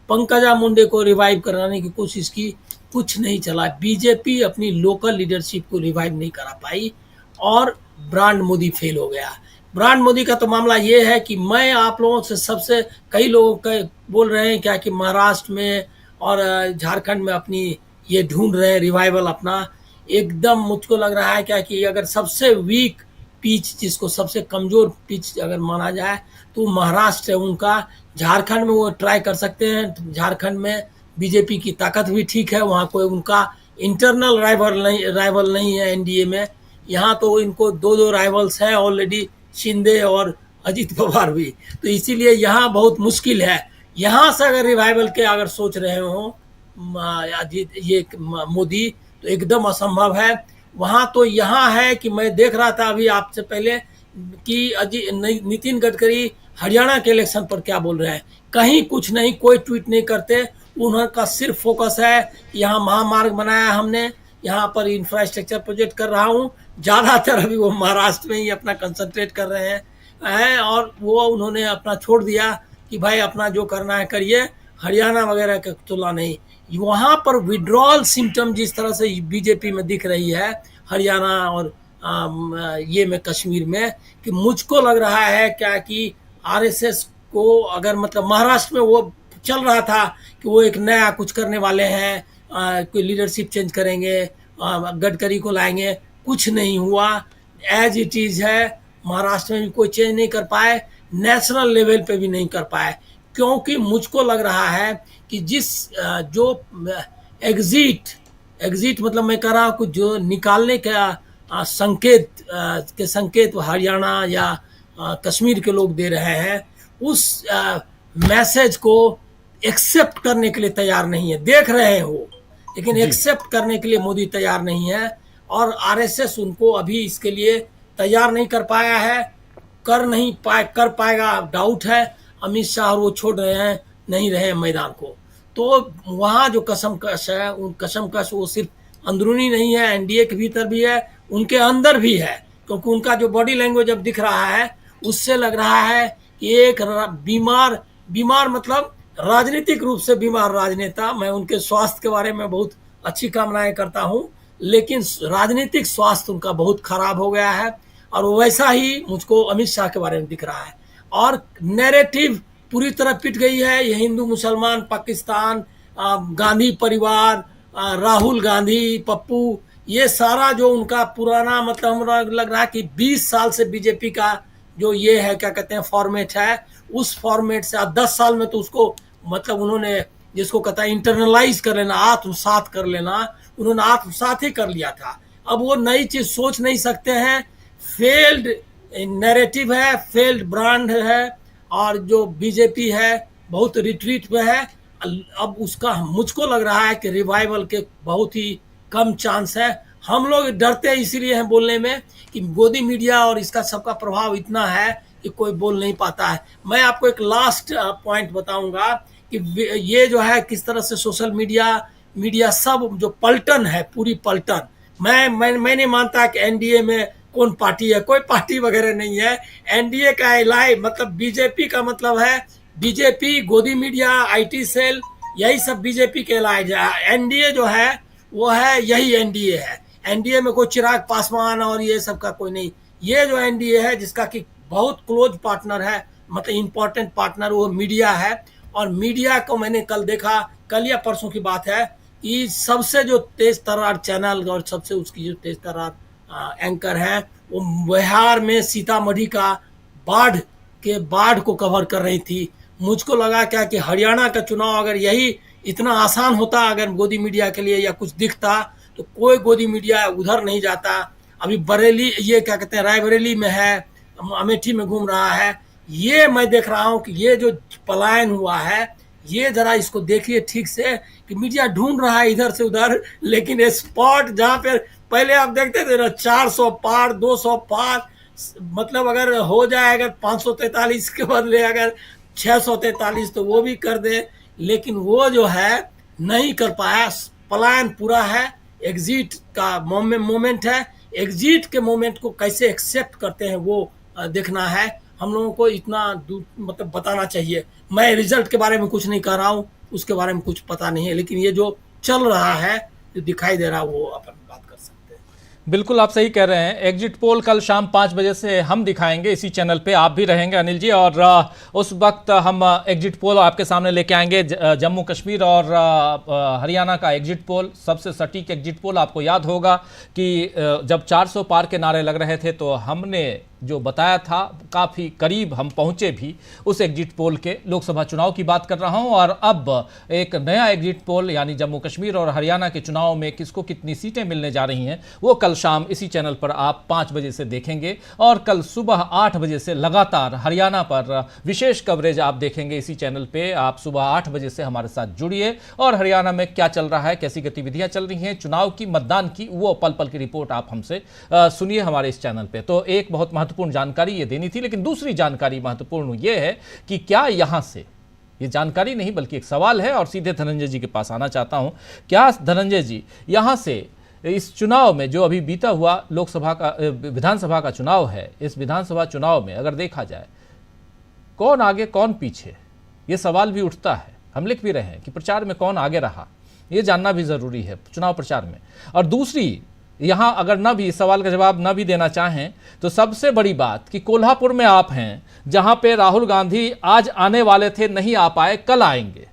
Speaker 6: पंकजा मुंडे को रिवाइव कराने की कोशिश की, कुछ नहीं चला। बीजेपी अपनी लोकल लीडरशिप को रिवाइव नहीं करा पाई और ब्रांड मोदी फेल हो गया। ब्रांड मोदी का तो मामला ये है कि मैं आप लोगों से सबसे, कई लोग बोल रहे हैं क्या कि महाराष्ट्र में और झारखंड में अपनी ये ढूंढ रहे हैं रिवाइवल अपना। एकदम मुझको लग रहा है क्या कि अगर सबसे वीक पिच, जिसको सबसे कमजोर पिच अगर माना जाए, तो महाराष्ट्र है उनका। झारखंड में वो ट्राई कर सकते हैं, झारखंड में बीजेपी की ताकत भी ठीक है, वहाँ कोई उनका इंटरनल राइवल नहीं है एनडीए में। यहाँ तो इनको दो दो राइवल्स हैं ऑलरेडी, शिंदे और अजीत पवार भी, तो इसीलिए यहाँ बहुत मुश्किल है। यहाँ से अगर रिवाइवल के अगर सोच रहे हो अजीत ये मोदी, तो एकदम असंभव है। वहाँ तो यहाँ है कि मैं देख रहा था अभी आपसे पहले कि नितिन गडकरी हरियाणा के इलेक्शन पर क्या बोल रहे हैं, कहीं कुछ नहीं, कोई ट्वीट नहीं करते। उनका सिर्फ फोकस है यहाँ महामार्ग बनाया हमने, यहाँ पर इंफ्रास्ट्रक्चर प्रोजेक्ट कर रहा हूँ। ज़्यादातर अभी वो महाराष्ट्र में ही अपना कंसंट्रेट कर रहे हैं और वो उन्होंने अपना छोड़ दिया कि भाई अपना जो करना है करिए, हरियाणा वगैरह का तुलना नहीं। वहाँ पर विड्रॉल सिम्टम जिस तरह से बीजेपी में दिख रही है हरियाणा और ये में कश्मीर में, कि मुझको लग रहा है क्या कि आरएसएस को अगर मतलब महाराष्ट्र में वो चल रहा था कि वो एक नया कुछ करने वाले हैं, कोई लीडरशिप चेंज करेंगे, गडकरी को लाएंगे, कुछ नहीं हुआ। एज इट इज़ है। महाराष्ट्र में भी कोई चेंज नहीं कर पाए, नेशनल लेवल पे भी नहीं कर पाए, क्योंकि मुझको लग रहा है कि जिस जो एग्जिट मतलब मैं कह रहा हूँ जो निकालने का संकेत हरियाणा या कश्मीर के लोग दे रहे हैं, उस मैसेज को एक्सेप्ट करने के लिए तैयार नहीं है। देख रहे हो, लेकिन एक्सेप्ट करने के लिए मोदी तैयार नहीं है, और आरएसएस उनको अभी इसके लिए तैयार नहीं कर पाया है, कर पाएगा डाउट है। अमित शाह और वो छोड़ रहे हैं, नहीं रहे मैदान को। तो वहाँ जो कसमकश है, उन कसमकश वो सिर्फ अंदरूनी नहीं है, एनडीए के भीतर भी है, उनके अंदर भी है, क्योंकि उनका जो बॉडी लैंग्वेज अब दिख रहा है उससे लग रहा है कि एक बीमार मतलब राजनीतिक रूप से बीमार राजनेता। मैं उनके स्वास्थ्य के बारे में बहुत अच्छी कामनाएं करता हूं, लेकिन राजनीतिक स्वास्थ्य उनका बहुत खराब हो गया है, और वैसा ही मुझको अमित शाह के बारे में दिख रहा है। और नैरेटिव पूरी तरह पिट गई है, ये हिंदू मुसलमान पाकिस्तान, गांधी परिवार, राहुल गांधी, पप्पू, ये सारा जो उनका पुराना मतलब हमरा लग रहा है कि 20 साल से बीजेपी का जो ये है क्या कहते हैं फॉर्मेट है, उस फॉर्मेट से 10 साल में तो उसको मतलब उन्होंने जिसको कहता है इंटरनलाइज कर लेना, आत्मसात कर लेना, उन्होंने आत्मसात ही कर लिया था। अब वो नई चीज सोच नहीं सकते हैं। फेल्ड नैरेटिव है, फेल्ड ब्रांड है, और जो बीजेपी है बहुत रिट्रीट में है। अब उसका मुझको लग रहा है कि रिवाइवल के बहुत ही कम चांस है। हम लोग डरते हैं इसीलिए हैं बोलने में कि गोदी मीडिया और इसका सबका प्रभाव इतना है कि कोई बोल नहीं पाता है। मैं आपको एक लास्ट पॉइंट बताऊंगा कि ये जो है किस तरह से सोशल मीडिया सब जो पलटन है, पूरी पलटन। मैं नहीं मानता कि एनडीए में कौन पार्टी है, कोई पार्टी वगैरह नहीं है। एनडीए का एलाई मतलब बीजेपी का मतलब है बीजेपी, गोदी मीडिया, आईटी सेल, यही सब बीजेपी के एलाई जाए। एनडीए जो है वो है यही एनडीए है। एनडीए में कोई चिराग पासवान और ये सब का कोई नहीं। ये जो एनडीए है जिसका कि बहुत क्लोज पार्टनर है, मतलब इम्पोर्टेंट पार्टनर, वो मीडिया है। और मीडिया को मैंने कल देखा, कल या परसों की बात है, कि सबसे जो तेज तर्रार चैनल और सबसे उसकी जो तेज तर्रार एंकर है वो बिहार में सीतामढ़ी का बाढ़ को कवर कर रही थी। मुझको लगा क्या कि हरियाणा का चुनाव अगर यही इतना आसान होता, अगर गोदी मीडिया के लिए या कुछ दिखता, तो कोई गोदी मीडिया उधर नहीं जाता। अभी बरेली, ये क्या कहते हैं, रायबरेली में है, अमेठी में घूम रहा है। ये मैं देख रहा हूँ कि ये जो पलायन हुआ है, ये जरा इसको देखिए ठीक से कि मीडिया ढूंढ रहा है इधर से उधर, लेकिन स्पॉट जहाँ पे पहले आप देखते थे ना 400 पार 200 पार, मतलब अगर हो जाए, अगर 543 के बदले अगर 643 तो वो भी कर दे, लेकिन वो जो है नहीं कर पाया। प्लान पूरा है, एग्जिट का मोमेंट है, एग्जिट के मोमेंट को कैसे एक्सेप्ट करते हैं वो देखना है। हम लोगों को इतना मतलब बताना चाहिए। मैं रिजल्ट के बारे में कुछ नहीं कह रहा हूँ, उसके बारे में कुछ पता नहीं है, लेकिन ये जो चल रहा है, जो दिखाई दे रहा है, वो अपन बात कर सकते हैं।
Speaker 1: बिल्कुल आप सही कह रहे हैं। एग्जिट पोल कल शाम 5 बजे से हम दिखाएंगे इसी चैनल पे, आप भी रहेंगे अनिल जी, और उस वक्त हम एग्जिट पोल आपके सामने लेके आएंगे। जम्मू कश्मीर और हरियाणा का एग्जिट पोल, सबसे सटीक एग्जिट पोल। आपको याद होगा कि जब 400 पार के नारे लग रहे थे तो हमने जो बताया था काफ़ी करीब हम पहुंचे भी उस एग्जिट पोल के। लोकसभा चुनाव की बात कर रहा हूं, और अब एक नया एग्जिट पोल यानी जम्मू कश्मीर और हरियाणा के चुनाव में किसको कितनी सीटें मिलने जा रही हैं वो कल शाम इसी चैनल पर आप 5 बजे से देखेंगे। और कल सुबह 8 बजे से लगातार हरियाणा पर विशेष कवरेज आप देखेंगे इसी चैनल पे। आप सुबह 8 बजे से हमारे साथ जुड़िए और हरियाणा में क्या चल रहा है, कैसी गतिविधियां चल रही हैं चुनाव की, मतदान की, वो पल पल की रिपोर्ट आप हमसे सुनिए हमारे इस चैनल पे। तो एक बहुत महत्वपूर्ण जानकारी ये देनी थी, लेकिन दूसरी जानकारी महत्वपूर्ण ये है कि क्या यहां से, ये जानकारी नहीं बल्कि एक सवाल है और सीधे धनंजय जी के पास आना चाहता हूं। क्या धनंजय जी यहां से इस चुनाव में जो अभी बीता हुआ लोकसभा का विधानसभा का चुनाव है, इस विधानसभा चुनाव में अगर देखा जाए कौन आगे कौन पीछे, ये सवाल भी उठता है। हम लिख भी रहे हैं कि प्रचार में कौन आगे रहा, ये जानना भी जरूरी है चुनाव प्रचार में। और दूसरी, यहां अगर न भी इस सवाल का जवाब न भी देना चाहें तो सबसे बड़ी बात कि कोल्हापुर में आप हैं, जहां पे राहुल गांधी आज आने वाले थे, नहीं आ पाए, कल आएंगे।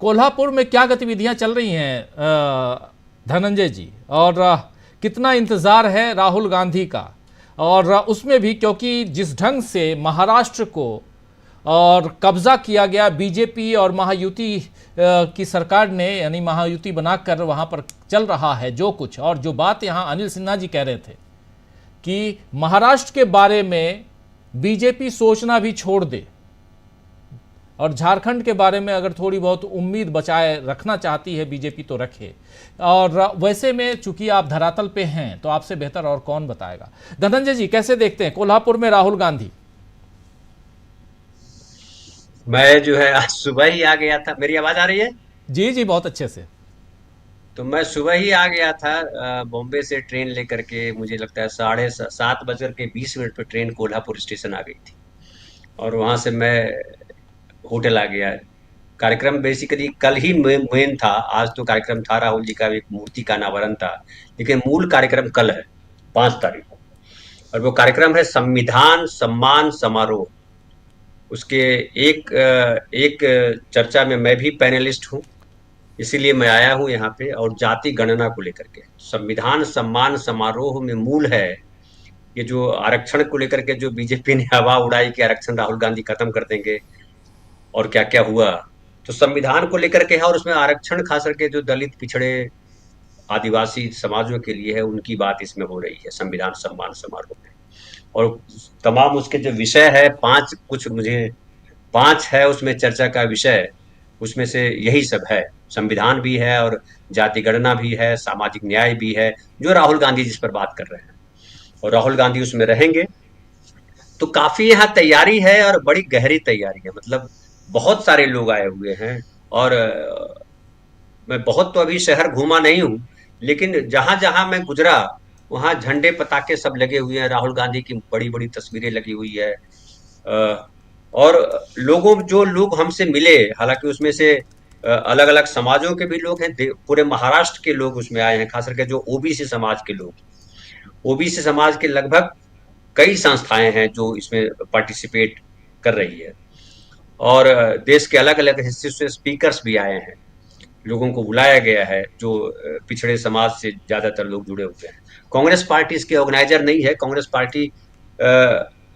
Speaker 1: कोल्हापुर में क्या गतिविधियां चल रही हैं धनंजय जी, और कितना इंतजार है राहुल गांधी का? और उसमें भी क्योंकि जिस ढंग से महाराष्ट्र को और कब्जा किया गया बीजेपी और महायुति की सरकार ने, यानी महायुति बनाकर वहां पर चल रहा है जो कुछ, और जो बात यहां अनिल सिन्हा जी कह रहे थे कि महाराष्ट्र के बारे में बीजेपी सोचना भी छोड़ दे और झारखंड के बारे में अगर थोड़ी बहुत उम्मीद बचाए रखना चाहती है बीजेपी तो रखे। और वैसे में चूंकि आप धरातल पे हैं तो आपसे बेहतर और कौन बताएगा। धनंजय जी कैसे देखते हैं कोल्हापुर में राहुल गांधी?
Speaker 7: मैं जो है आज सुबह ही आ गया था। मेरी आवाज आ रही है?
Speaker 1: जी जी बहुत अच्छे से।
Speaker 7: तो मैं सुबह ही आ गया था बॉम्बे से ट्रेन लेकर के। मुझे लगता है 7:30 पे ट्रेन कोल्हापुर स्टेशन आ गई थी और वहां से मैं होटल आ गया। कार्यक्रम बेसिकली कल ही मेन था। आज तो कार्यक्रम था राहुल जी का एक मूर्ति का अनावरण था, लेकिन मूल कार्यक्रम कल है 5 तारीख को, और वो कार्यक्रम है संविधान सम्मान समारोह। उसके एक चर्चा में मैं भी पैनलिस्ट हूँ, इसीलिए मैं आया हूँ यहाँ पे। और जाति गणना को लेकर के संविधान सम्मान समारोह में मूल है ये जो आरक्षण को लेकर के जो बीजेपी ने हवा उड़ाई कि आरक्षण राहुल गांधी खत्म कर देंगे और क्या क्या हुआ, तो संविधान को लेकर के है। और उसमें आरक्षण खास करके जो दलित पिछड़े आदिवासी समाजों के लिए है उनकी बात इसमें हो रही है संविधान सम्मान समारोह में। और तमाम उसके जो विषय है 5 है उसमें चर्चा का विषय, उसमें से यही सब है। संविधान भी है और जाति गणना भी है, सामाजिक न्याय भी है, जो राहुल गांधी जिस पर बात कर रहे हैं, और राहुल गांधी उसमें रहेंगे। तो काफी यहाँ तैयारी है और बड़ी गहरी तैयारी है। मतलब बहुत सारे लोग आए हुए हैं और मैं बहुत तो अभी शहर घूमा नहीं हूँ, लेकिन जहां जहां मैं गुजरा वहां झंडे पताके सब लगे हुए हैं, राहुल गांधी की बड़ी बड़ी तस्वीरें लगी हुई है। और जो लोग हमसे मिले, हालांकि उसमें से अलग अलग समाजों के भी लोग हैं, पूरे महाराष्ट्र के लोग उसमें आए हैं, खास करके जो ओबीसी समाज के लोग। ओबीसी समाज के लगभग कई संस्थाएं हैं जो इसमें पार्टिसिपेट कर रही है, और देश के अलग अलग हिस्से से स्पीकर्स भी आए हैं, लोगों को बुलाया गया है जो पिछड़े समाज से ज्यादातर लोग जुड़े हुए हैं। कांग्रेस पार्टी इसके ऑर्गेनाइजर नहीं है। कांग्रेस पार्टी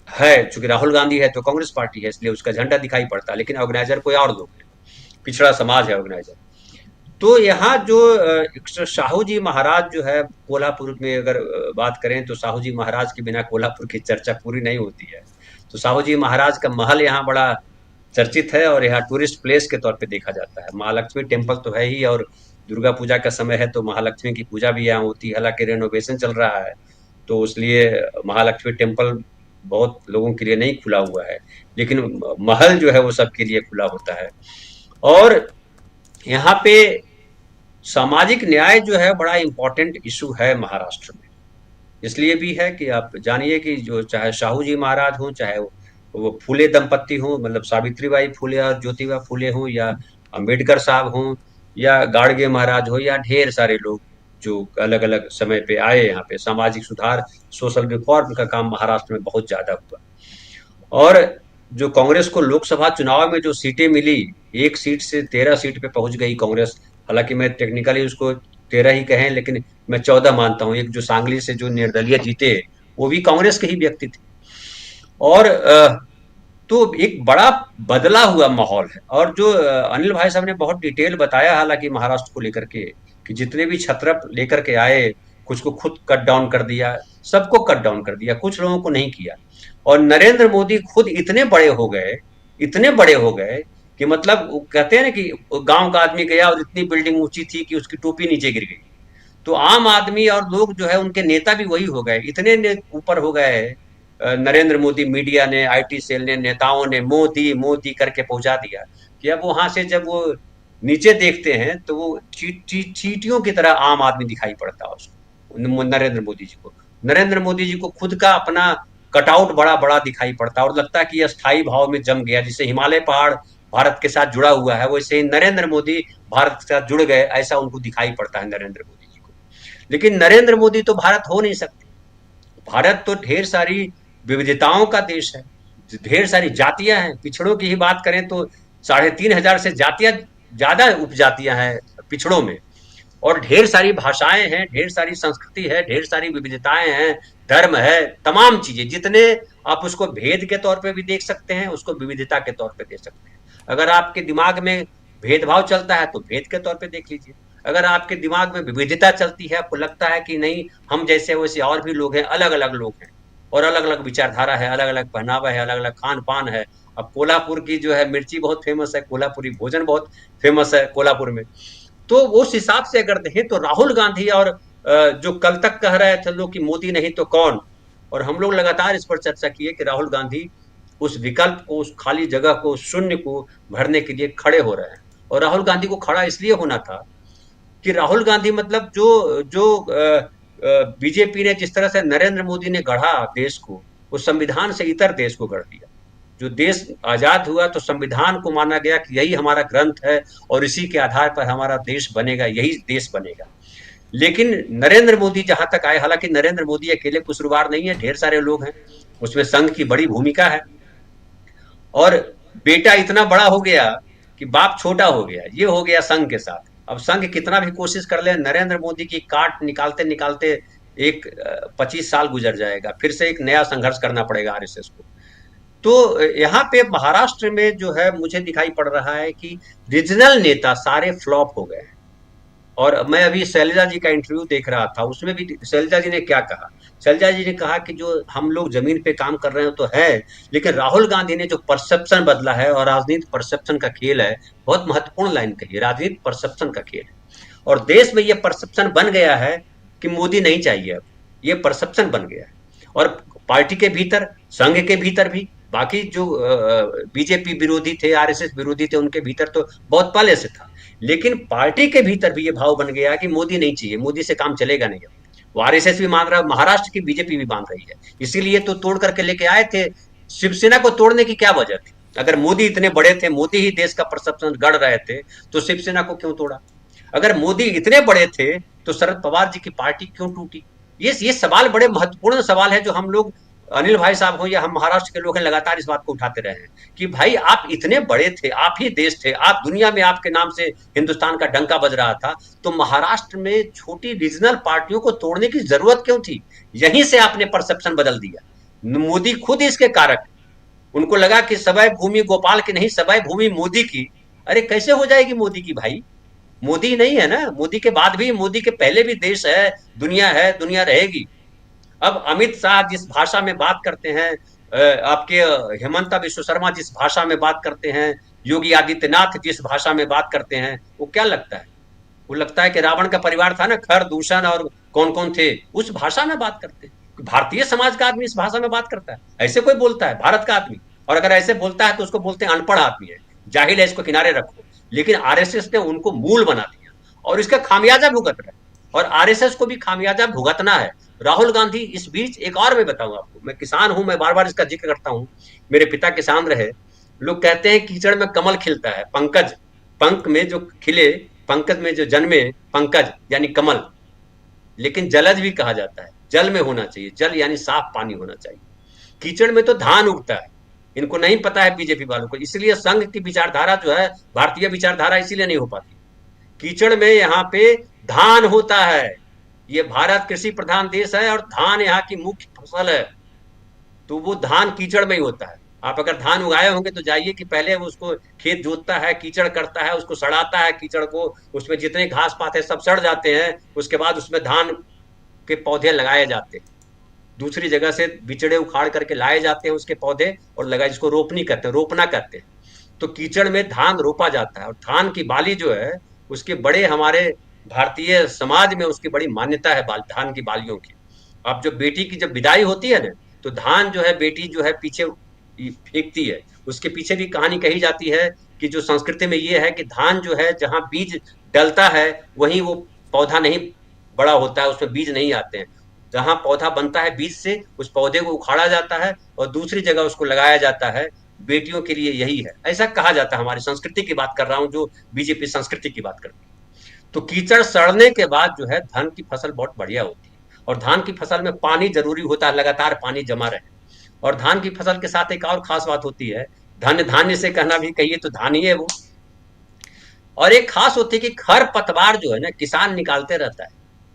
Speaker 7: है, चूंकि राहुल गांधी है तो कांग्रेस पार्टी है, इसलिए उसका झंडा दिखाई पड़ता है, लेकिन ऑर्गेनाइजर कोई और लोग हैं, पिछड़ा समाज है ऑर्गेनाइजर। तो यहाँ जो साहू जी महाराज जो है कोल्हापुर में, अगर बात करें तो साहू जी महाराज के बिना कोल्हापुर की चर्चा पूरी नहीं होती है। तो साहू जी महाराज का महल यहाँ बड़ा चर्चित है और यहाँ टूरिस्ट प्लेस के तौर पे देखा जाता है। महालक्ष्मी टेम्पल तो है ही, और दुर्गा पूजा का समय है तो महालक्ष्मी की पूजा भी यहाँ होती है। हालांकि रेनोवेशन चल रहा है तो इसलिए महालक्ष्मी टेम्पल बहुत लोगों के लिए नहीं खुला हुआ है, लेकिन महल जो है वो सबके लिए खुला होता है। और यहाँ पे सामाजिक न्याय जो है बड़ा इम्पोर्टेंट इशू है महाराष्ट्र में। इसलिए भी है कि आप जानिए कि जो चाहे साहू जी महाराज हों, चाहे वो फूले दंपत्ति हों, मतलब सावित्रीबाई फूले और ज्योतिबा फूले हों, या अंबेडकर साहब हों, या गाडगे महाराज हो, या ढेर सारे लोग जो अलग अलग समय पे आए यहाँ पे, सामाजिक सुधार, सोशल रिफॉर्म का काम महाराष्ट्र में बहुत ज्यादा हुआ। और जो कांग्रेस को लोकसभा चुनाव में जो सीटें मिली, 1 सीट से 13 सीट पे पहुंच गई कांग्रेस। हालांकि मैं टेक्निकली उसको 13 ही कहें, लेकिन मैं 14 मानता हूं। एक जो सांगली से जो निर्दलीय जीते, वो भी कांग्रेस के ही व्यक्ति थे। और तो एक बड़ा बदला हुआ माहौल है। और जो अनिल भाई साहब ने बहुत डिटेल बताया हालांकि महाराष्ट्र को लेकर के, कि जितने भी छत्रप लेकर के आए, कुछ को खुद कट डाउन कर दिया, सबको कट डाउन कर दिया, कुछ लोगों को नहीं किया। और नरेंद्र मोदी खुद इतने बड़े हो गए कि मतलब वो कहते हैं ना कि गांव का आदमी गया और इतनी बिल्डिंग ऊंची थी कि उसकी टोपी नीचे गिर गई। तो आम आदमी और लोग जो है उनके नेता भी वही हो गए, इतने ऊपर हो गए। नरेंद्र मोदी, मीडिया ने, आईटी सेल ने, नेताओं ने मोदी मोदी करके पहुंचा दिया कि अब वहां से जब वो नीचे देखते हैं तो वो चींटियों की तरह आम आदमी दिखाई पड़ता है उसको, नरेंद्र मोदी जी को। नरेंद्र मोदी जी को खुद का अपना कटआउट बड़ा बड़ा दिखाई पड़ता है और लगता है कि अस्थायी भाव में जम गया। जिसे हिमालय पहाड़ भारत के साथ जुड़ा हुआ है, वैसे ही नरेंद्र मोदी भारत के साथ जुड़ गए, ऐसा उनको दिखाई पड़ता है नरेंद्र मोदी जी को। लेकिन नरेंद्र मोदी तो भारत हो नहीं सकते। भारत तो ढेर सारी विविधताओं का देश है, ढेर सारी जातियां हैं। पिछड़ों की ही बात करें तो 3,500 से जातियां ज्यादा उपजातियां हैं पिछड़ों में, और ढेर सारी भाषाएं हैं, ढेर सारी संस्कृति है, ढेर सारी विविधताएं हैं, धर्म है, तमाम चीजें। जितने आप उसको भेद के तौर पे भी देख सकते हैं, उसको विविधता के तौर पे देख सकते हैं। अगर आपके दिमाग में भेदभाव चलता है तो भेद के तौर पे देख लीजिए। अगर आपके दिमाग में विविधता चलती है, आपको लगता है कि नहीं हम जैसे वैसे और भी लोग हैं, अलग अलग लोग हैं, और अलग अलग विचारधारा है, अलग अलग पहनावा है, अलग अलग खान पान है। अब कोल्हापुर की जो है मिर्ची बहुत फेमस है, कोल्हापुरी भोजन बहुत फेमस है कोल्हापुर में। तो उस हिसाब से अगर देखें तो राहुल गांधी और जो कल तक कह रहे थे लोग कि मोदी नहीं तो कौन, और हम लोग लगातार इस पर चर्चा किए कि राहुल गांधी उस विकल्प को, उस खाली जगह को, उस शून्य को भरने के लिए खड़े हो रहे हैं। और राहुल गांधी को खड़ा इसलिए होना था कि राहुल गांधी मतलब जो बीजेपी ने जिस तरह से नरेंद्र मोदी ने गढ़ा देश को, उस संविधान से इतर देश को गढ़ दिया। जो देश आजाद हुआ तो संविधान को माना गया कि यही हमारा ग्रंथ है और इसी के आधार पर हमारा देश बनेगा, यही देश बनेगा। लेकिन नरेंद्र मोदी जहां तक आए, हालांकि नरेंद्र मोदी अकेले कसूरवार नहीं है, ढेर सारे लोग हैं, उसमें संघ की बड़ी भूमिका है। और बेटा इतना बड़ा हो गया कि बाप छोटा हो गया, ये हो गया संघ के साथ। अब संघ कितना भी कोशिश कर ले, नरेंद्र मोदी की काट निकालते निकालते एक 25 साल गुजर जाएगा, फिर से एक नया संघर्ष करना पड़ेगा आरएसएस को। तो यहाँ पे महाराष्ट्र में जो है मुझे दिखाई पड़ रहा है कि रीजनल नेता सारे फ्लॉप हो गए हैं। और मैं अभी शैलजा जी का इंटरव्यू देख रहा था, उसमें भी शैलजा जी ने क्या कहा। शैलजा जी ने कहा कि जो हम लोग जमीन पे काम कर रहे हैं तो है, लेकिन राहुल गांधी ने जो परसेप्शन बदला है, और राजनीति परसेप्शन का खेल है, बहुत महत्वपूर्ण लाइन कही, राजनीति परसेप्शन का खेल है। और देश में ये परसेप्शन बन गया है कि मोदी नहीं चाहिए, अब ये परसेप्शन बन गया है। और पार्टी के भीतर, संघ के भीतर भी, बाकी जो बीजेपी विरोधी थे, आरएसएस विरोधी थे, उनके भीतर तो बहुत पहले से था। लेकिन पार्टी के भीतर भी ये भाव बन गया कि मोदी नहीं चाहिए, मोदी से काम चलेगा नहीं। वो आरएसएस भी मान रहा है, महाराष्ट्र की बीजेपी भी मान रही है, इसीलिए तो तोड़ करके लेके आए थे। शिवसेना को तोड़ने की क्या वजह थी? अगर मोदी इतने बड़े थे, मोदी ही देश का परसेप्शन गढ़ रहे थे, तो शिवसेना को क्यों तोड़ा? अगर मोदी इतने बड़े थे तो शरद पवार जी की पार्टी क्यों टूटी? ये सवाल बड़े महत्वपूर्ण सवाल है, जो हम लोग, अनिल भाई साहब हो या हम महाराष्ट्र के लोग हैं, लगातार इस बात को उठाते रहे हैं कि भाई आप इतने बड़े थे, आप ही देश थे, आप दुनिया में आपके नाम से हिंदुस्तान का डंका बज रहा था, तो महाराष्ट्र में छोटी रीजनल पार्टियों को तोड़ने की जरूरत क्यों थी? यहीं से आपने परसेप्शन बदल दिया। मोदी खुद इसके कारक, उनको लगा कि सवै भूमि गोपाल की नहीं, सवै भूमि मोदी की। अरे कैसे हो जाएगी मोदी की भाई? मोदी नहीं है ना, मोदी के बाद भी, मोदी के पहले भी देश है, दुनिया रहेगी। अब अमित शाह जिस भाषा में बात करते हैं, आपके हेमंता विश्व शर्मा जिस भाषा में बात करते हैं, योगी आदित्यनाथ जिस भाषा में बात करते हैं, वो क्या लगता है? वो लगता है कि रावण का परिवार था ना, खर, दूषण और कौन कौन थे, उस भाषा में बात करते हैं। भारतीय समाज का आदमी इस भाषा में बात करता है? ऐसे कोई बोलता है भारत का आदमी? और अगर ऐसे बोलता है तो उसको बोलते हैं अनपढ़ आदमी है, जाहिल है, इसको किनारे रखो। लेकिन आरएसएस ने उनको मूल बना दिया और इसका खामियाजा भुगत रहा है, और आरएसएस को भी खामियाजा भुगतना है। राहुल गांधी इस बीच एक और मैं बताऊंगा आपको, मैं किसान हूं, मैं बार बार इसका जिक्र करता हूं, मेरे पिता किसान रहे। लोग कहते हैं कीचड़ में कमल खिलता है, पंकज, पंख में जो खिले, पंकज में जो जन्मे पंकज यानी कमल, लेकिन जलज भी कहा जाता है, जल में होना चाहिए, जल यानी साफ पानी होना चाहिए। कीचड़ में तो धान उगता है, इनको नहीं पता है बीजेपी वालों को, इसलिए संघ की विचारधारा जो है, भारतीय विचारधारा इसीलिए नहीं हो पाती। कीचड़ में यहाँ पे धान होता है, ये भारत कृषि प्रधान देश है और धान यहाँ की मुख्य फसल है, तो वो धान कीचड़ में ही होता है। आप अगर धान उगाए होंगे तो जाइए कि पहले वो उसको खेत जोतता है, कीचड़ करता है, उसको सड़ाता है कीचड़ को, उसमें जितने घास पात है सब सड़ जाते हैं, उसके बाद उसमें धान के पौधे लगाए जाते हैं, दूसरी जगह से बिचड़े उखाड़ करके लाए जाते हैं उसके पौधे और लगाए, जिसको रोपनी करते हैं, रोपना करते हैं। तो कीचड़ में धान रोपा जाता है और धान की बाली जो है उसके बड़े, हमारे भारतीय समाज में उसकी बड़ी मान्यता है धान की बालियों की। अब जो बेटी की जब विदाई होती है ना, तो धान जो है बेटी जो है पीछे फेंकती है, उसके पीछे भी कहानी कही जाती है कि जो संस्कृति में ये है कि धान जो है जहां बीज डलता है वहीं वो पौधा नहीं बड़ा होता है, उसमें बीज नहीं आते हैं। जहां पौधा बनता है बीज से, उस पौधे को उखाड़ा जाता है और दूसरी जगह उसको लगाया जाता है। बेटियों के लिए यही है, ऐसा कहा जाता है। हमारी संस्कृति की बात कर रहा हूं, जो बीजेपी संस्कृति की बात करती है। तो कीचड़ सड़ने के बाद जो है धान की फसल बहुत बढ़िया होती है, और धान की फसल में पानी जरूरी होता है, लगातार पानी जमा रहे। और धान की फसल के साथ एक और खास बात होती है, धन्य धान्य से कहना भी कहिए तो धान ही है वो। और एक खास होती है कि खर पतवार जो है ना किसान निकालते रहता है।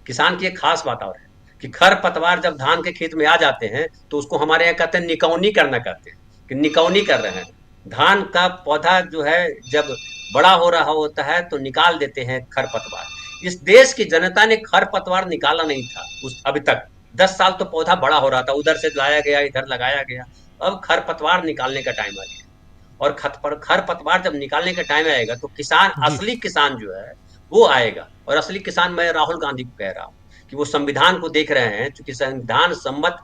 Speaker 7: किसान की एक खास बात और है कि खर पतवार जब धान के खेत में आ जाते हैं तो उसको हमारे यहाँ कहते हैं निकौनी करना, कहते हैं कि निकौनी कर रहे हैं। धान का पौधा जो है जब बड़ा हो रहा होता है तो निकाल देते हैं खरपतवार। इस देश की जनता ने खरपतवार निकाला नहीं था उस अभी तक। 10 साल तो पौधा बड़ा हो रहा था, उधर से लाया गया, इधर लगाया गया। अब खरपतवार निकालने का टाइम आ गया, और खरपतवार जब निकालने का टाइम आएगा तो किसान, असली किसान जो है वो आएगा। और असली किसान मैं राहुल गांधी को कह रहा हूँ कि वो संविधान को देख रहे हैं, क्योंकि संविधान सम्मत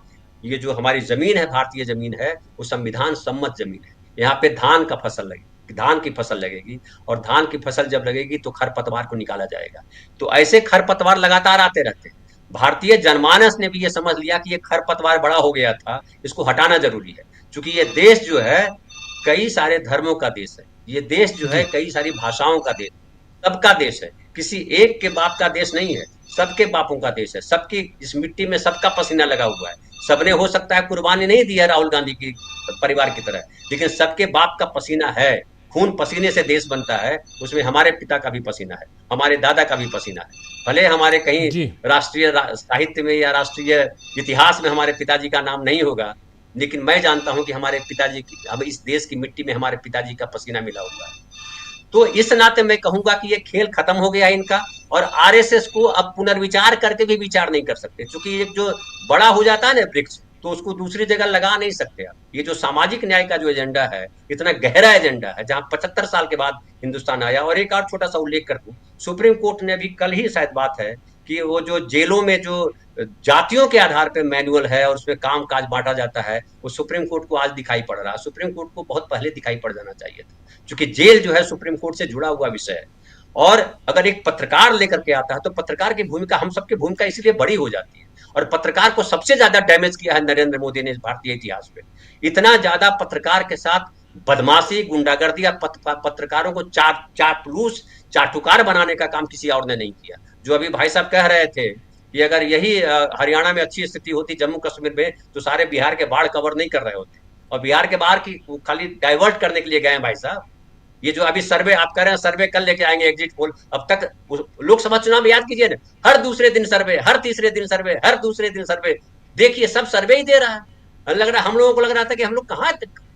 Speaker 7: ये जो हमारी जमीन है, भारतीय जमीन है, वो संविधान सम्मत जमीन है। यहाँ पे धान का फसल लगेगी, धान की फसल लगेगी, और धान की फसल जब लगेगी तो खरपतवार को निकाला जाएगा। तो ऐसे खरपतवार लगातार आते रहते हैं। भारतीय जनमानस ने भी ये समझ लिया कि ये खरपतवार बड़ा हो गया था, इसको हटाना जरूरी है। क्योंकि ये देश जो है कई सारे धर्मों का देश है, ये देश जो है कई सारी भाषाओं का देश, सबका देश है, किसी एक के बाप का देश नहीं है, सबके बापों का देश है। सबकी इस मिट्टी में सबका पसीना लगा हुआ है। सबने हो सकता है कुर्बानी नहीं दी है राहुल गांधी की परिवार की तरह, लेकिन सबके बाप का पसीना है। खून पसीने से देश बनता है, उसमें हमारे पिता का भी पसीना है, हमारे दादा का भी पसीना है। भले हमारे कहीं राष्ट्रीय साहित्य में या राष्ट्रीय इतिहास में हमारे पिताजी का नाम नहीं होगा, लेकिन मैं जानता हूं कि हमारे पिताजी की, अब इस देश की मिट्टी में हमारे पिताजी का पसीना मिला हुआ है। तो इस नाते मैं कहूंगा कि ये खेल खत्म हो गया इनका, और आरएसएस को अब पुनर्विचार करके भी विचार नहीं कर सकते, क्योंकि एक जो बड़ा हो जाता है ना वृक्ष, तो उसको दूसरी जगह लगा नहीं सकते आप। ये जो सामाजिक न्याय का जो एजेंडा है, इतना गहरा एजेंडा है, जहां 75 साल के बाद हिंदुस्तान आया। और एक और छोटा सा उल्लेख कर दूं, सुप्रीम कोर्ट ने भी कल ही शायद बात है कि वो जो जेलों में जो जातियों के आधार पर मैनुअल है और उसमें काम काज बांटा जाता है, वो सुप्रीम कोर्ट को आज दिखाई पड़ रहा है। सुप्रीम कोर्ट को बहुत पहले दिखाई पड़ जाना चाहिए था, क्योंकि जेल जो है सुप्रीम कोर्ट से जुड़ा हुआ विषय है। और अगर एक पत्रकार लेकर के आता है तो पत्रकार की भूमिका, हम सबकी भूमिका इसलिए बड़ी हो जाती है। और पत्रकार को सबसे ज्यादा डैमेज किया है नरेंद्र मोदी ने इस भारतीय इतिहास में। इतना ज्यादा पत्रकार के साथ बदमाशी, गुंडागर्दी या पत्रकारों को चापलूस, चाटुकार बनाने का काम किसी और ने नहीं किया। जो अभी भाई साहब कह रहे थे कि अगर यही हरियाणा में अच्छी स्थिति होती, जम्मू कश्मीर में, तो सारे बिहार के बाढ़ कवर नहीं कर रहे होते। और बिहार के बाहर की खाली डाइवर्ट करने के लिए गए हैं भाई साहब। ये जो अभी सर्वे आप कह रहे हैं, सर्वे कल लेके आएंगे, एग्जिट पोल। अब तक लोकसभा चुनाव में याद कीजिए ना, हर दूसरे दिन सर्वे, हर तीसरे दिन सर्वे, हर दूसरे दिन सर्वे। देखिए सब सर्वे ही दे रहा है। लग रहा है, हम लोगों को लग रहा था कि हम लोग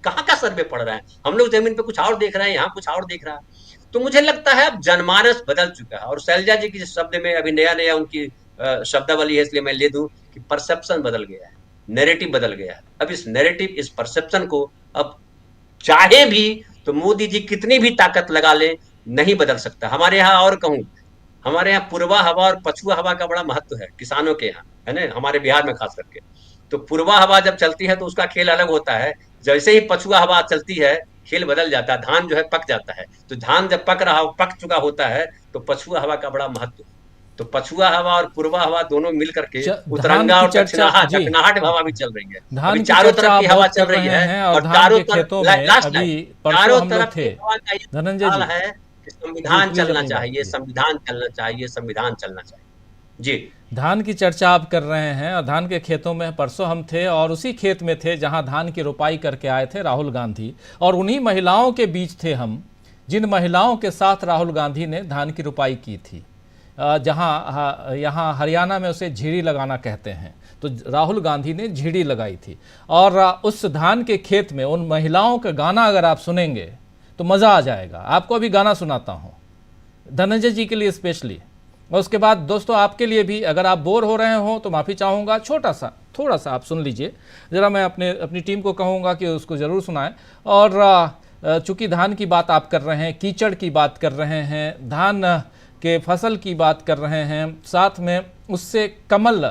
Speaker 7: कहाँ का सर्वे पढ़ रहे हैं, हम लोग जमीन पे कुछ और देख रहे हैं, यहाँ कुछ और देख रहा है। तो मुझे लगता है अब जनमानस बदल चुका है। और शैलजा जी की शब्द में अभी नया उनकी शब्दावली है, इसलिए मैं ले दूं कि परसेप्शन बदल गया है, नैरेटिव बदल गया है। अब इस नैरेटिव, इस परसेप्शन को अब चाहे भी तो मोदी जी कितनी भी ताकत लगा ले, नहीं बदल सकता। हमारे यहाँ और कहूं, हमारे यहाँ पूर्वा हवा और पछुआ हवा का बड़ा महत्व है किसानों के यहाँ, है ना, हमारे बिहार में खास करके। तो पूर्वा हवा जब चलती है तो उसका खेल अलग होता है, जैसे ही पछुआ हवा चलती है खेल बदल जाता है, धान जो है पक जाता है। तो धान जब पक चुका होता है तो पछुआ हवा का बड़ा महत्व। तो पछुआ हवा और पूर्वा हवा दोनों मिल करके उत्तरंगा और दक्षिणाहट हवा भी चल रही है। अभी चारों तरफ की हवा चल रही है और चारों
Speaker 1: खेतों
Speaker 7: तरफ
Speaker 1: में
Speaker 7: लास्ट
Speaker 1: अभी
Speaker 7: चारों
Speaker 1: हम लोग
Speaker 7: तरफ
Speaker 1: थे
Speaker 7: की हवा का ये
Speaker 1: धनंजय
Speaker 7: हाल
Speaker 1: जी।
Speaker 7: है कि संविधान
Speaker 1: प्लीज
Speaker 7: चलना
Speaker 1: अपनी बात
Speaker 7: चाहिए,
Speaker 1: कीजिए।
Speaker 7: संविधान चलना चाहिए, संविधान चलना चाहिए। जी
Speaker 1: धान की चर्चा आप कर रहे हैं और धान के खेतों में परसों हम थे और उसी खेत में थे जहां धान की रोपाई करके आए थे राहुल गांधी, और उन्हीं महिलाओं के बीच थे हम जिन महिलाओं के साथ राहुल गांधी ने धान की रोपाई की थी, जहां यहाँ हरियाणा में उसे झीड़ी लगाना कहते हैं। तो राहुल गांधी ने झीड़ी लगाई थी और उस धान के खेत में उन महिलाओं का गाना अगर आप सुनेंगे तो मज़ा आ जाएगा। आपको अभी गाना सुनाता हूँ धनंजय जी के लिए स्पेशली, और उसके बाद दोस्तों आपके लिए भी। अगर आप बोर हो रहे हो तो माफ़ी चाहूँगा, थोड़ा सा आप सुन लीजिए ज़रा। मैं अपनी टीम को कहूँगा कि उसको ज़रूर सुनाएं। और चूँकि धान की बात आप कर रहे हैं, कीचड़ की बात कर रहे हैं, धान के फसल की बात कर रहे हैं, साथ में उससे कमल,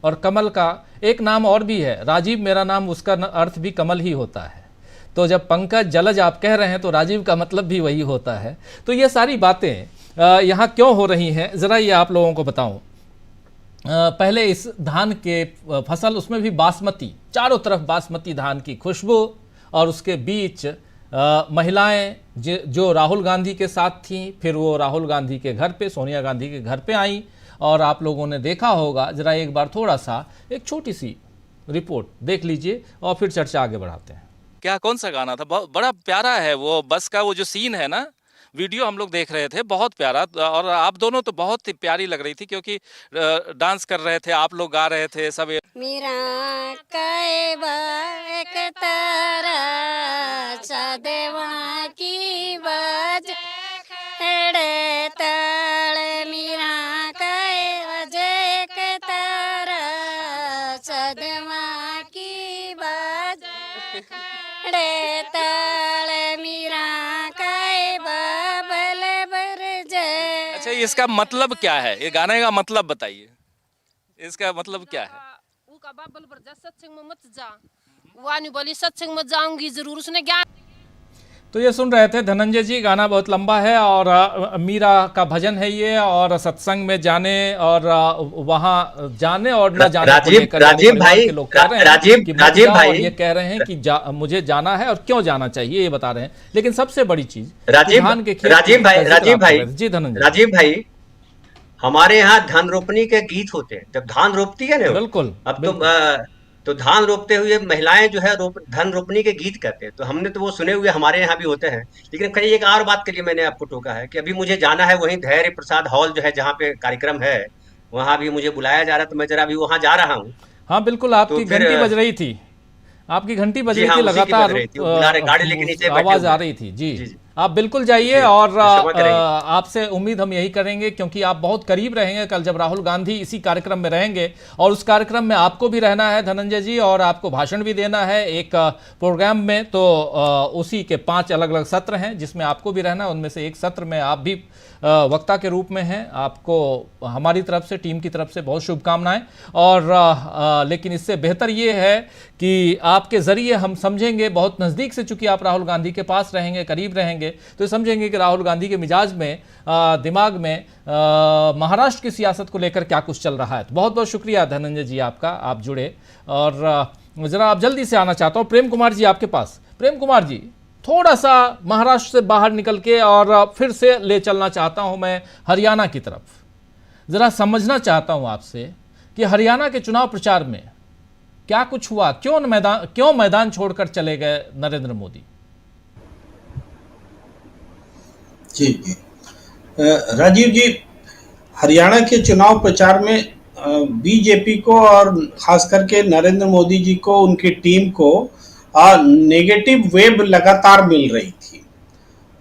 Speaker 1: और कमल का एक नाम और भी है, राजीव मेरा नाम, उसका अर्थ भी कमल ही होता है। तो जब पंकज जलज आप कह रहे हैं तो राजीव का मतलब भी वही होता है। तो ये सारी बातें यहाँ क्यों हो रही हैं ज़रा ये आप लोगों को बताऊं। पहले इस धान के फसल, उसमें भी बासमती, चारों तरफ बासमती धान की खुशबू, और उसके बीच महिलाएं जो राहुल गांधी के साथ थीं, फिर वो राहुल गांधी के घर पे, सोनिया गांधी के घर पे आईं, और आप लोगों ने देखा होगा। ज़रा एक बार थोड़ा सा एक छोटी सी रिपोर्ट देख लीजिए और फिर चर्चा आगे बढ़ाते हैं।
Speaker 8: क्या कौन सा गाना था? बड़ा प्यारा है वो बस का वो जो सीन है ना, वीडियो हम लोग देख रहे थे, बहुत प्यारा। और आप दोनों तो बहुत ही प्यारी लग रही थी क्योंकि डांस कर रहे थे, आप लोग गा रहे थे सब।
Speaker 9: मेरा एक तारा सदेवा की बाज एड़े ताड़ मेरा एक तारा सदेवा की बाज एड़े ताड़ मेरा
Speaker 8: अच्छा, इसका मतलब क्या है? ये गाने का मतलब बताइए, इसका मतलब क्या है?
Speaker 10: बाबल पर जा, सत्संग में मत जा, वानी बोली सत्संग में जाऊंगी जरूर, उसने ज्ञान।
Speaker 1: तो ये सुन रहे थे धनंजय जी, गाना बहुत लंबा है और मीरा का भजन है ये, और सत्संग में जाने और वहाँ जाने और न जाने
Speaker 7: राजीव भाई
Speaker 1: ये कह रहे हैं कि मुझे जाना है और क्यों जाना चाहिए ये बता रहे हैं। लेकिन सबसे बड़ी चीज
Speaker 7: राजीव भाई हमारे यहाँ धान रोपनी के गीत होते हैं, जब धान रोपती है ना,
Speaker 1: बिल्कुल
Speaker 7: अब तो धान रोपते हुए महिलाएं जो है धान रोपनी के गीत करते हैं। तो हमने तो वो सुने हुए हमारे यहाँ भी होते हैं। लेकिन कहीं एक और बात के लिए मैंने आपको टोका है कि अभी मुझे जाना है वहीं धैर्य प्रसाद हॉल जो है जहाँ पे कार्यक्रम है, वहां भी मुझे बुलाया जा रहा है, तो मैं जरा अभी वहां जा रहा हूँ।
Speaker 1: हाँ बिल्कुल, आपकी घंटी बज रही थी, आपकी घंटी बज रही थी, लगातार
Speaker 7: गाड़ी लेके नीचे
Speaker 1: आवाज आ रही थी। जी आप बिल्कुल जाइए और आपसे उम्मीद हम यही करेंगे क्योंकि आप बहुत करीब रहेंगे कल जब राहुल गांधी इसी कार्यक्रम में रहेंगे, और उस कार्यक्रम में आपको भी रहना है धनंजय जी, और आपको भाषण भी देना है एक प्रोग्राम में। तो उसी के 5 अलग अलग सत्र हैं जिसमें आपको भी रहना है, उनमें से एक सत्र में आप भी वक्ता के रूप में हैं। आपको हमारी तरफ से, टीम की तरफ से बहुत शुभकामनाएं। और लेकिन इससे बेहतर ये है कि आपके ज़रिए हम समझेंगे बहुत नज़दीक से, चूंकि आप राहुल गांधी के पास रहेंगे, करीब रहेंगे, तो समझेंगे कि राहुल गांधी के मिजाज में, दिमाग में महाराष्ट्र की सियासत को लेकर क्या कुछ चल रहा है। तो बहुत बहुत शुक्रिया धनंजय जी आपका, आप जुड़े। और ज़रा आप जल्दी से आना चाहता हूँ प्रेम कुमार जी आपके पास। प्रेम कुमार जी, थोड़ा सा महाराष्ट्र से बाहर निकल के और फिर से ले चलना चाहता हूँ मैं हरियाणा की तरफ। ज़रा समझना चाहता हूँ आपसे कि हरियाणा के चुनाव प्रचार में क्या कुछ हुआ, क्यों मैदान छोड़कर चले गए नरेंद्र मोदी?
Speaker 4: जी राजीव जी, हरियाणा के चुनाव प्रचार में बीजेपी को और खास करके नरेंद्र मोदी जी को, उनकी टीम को नेगेटिव वेव लगातार मिल रही थी,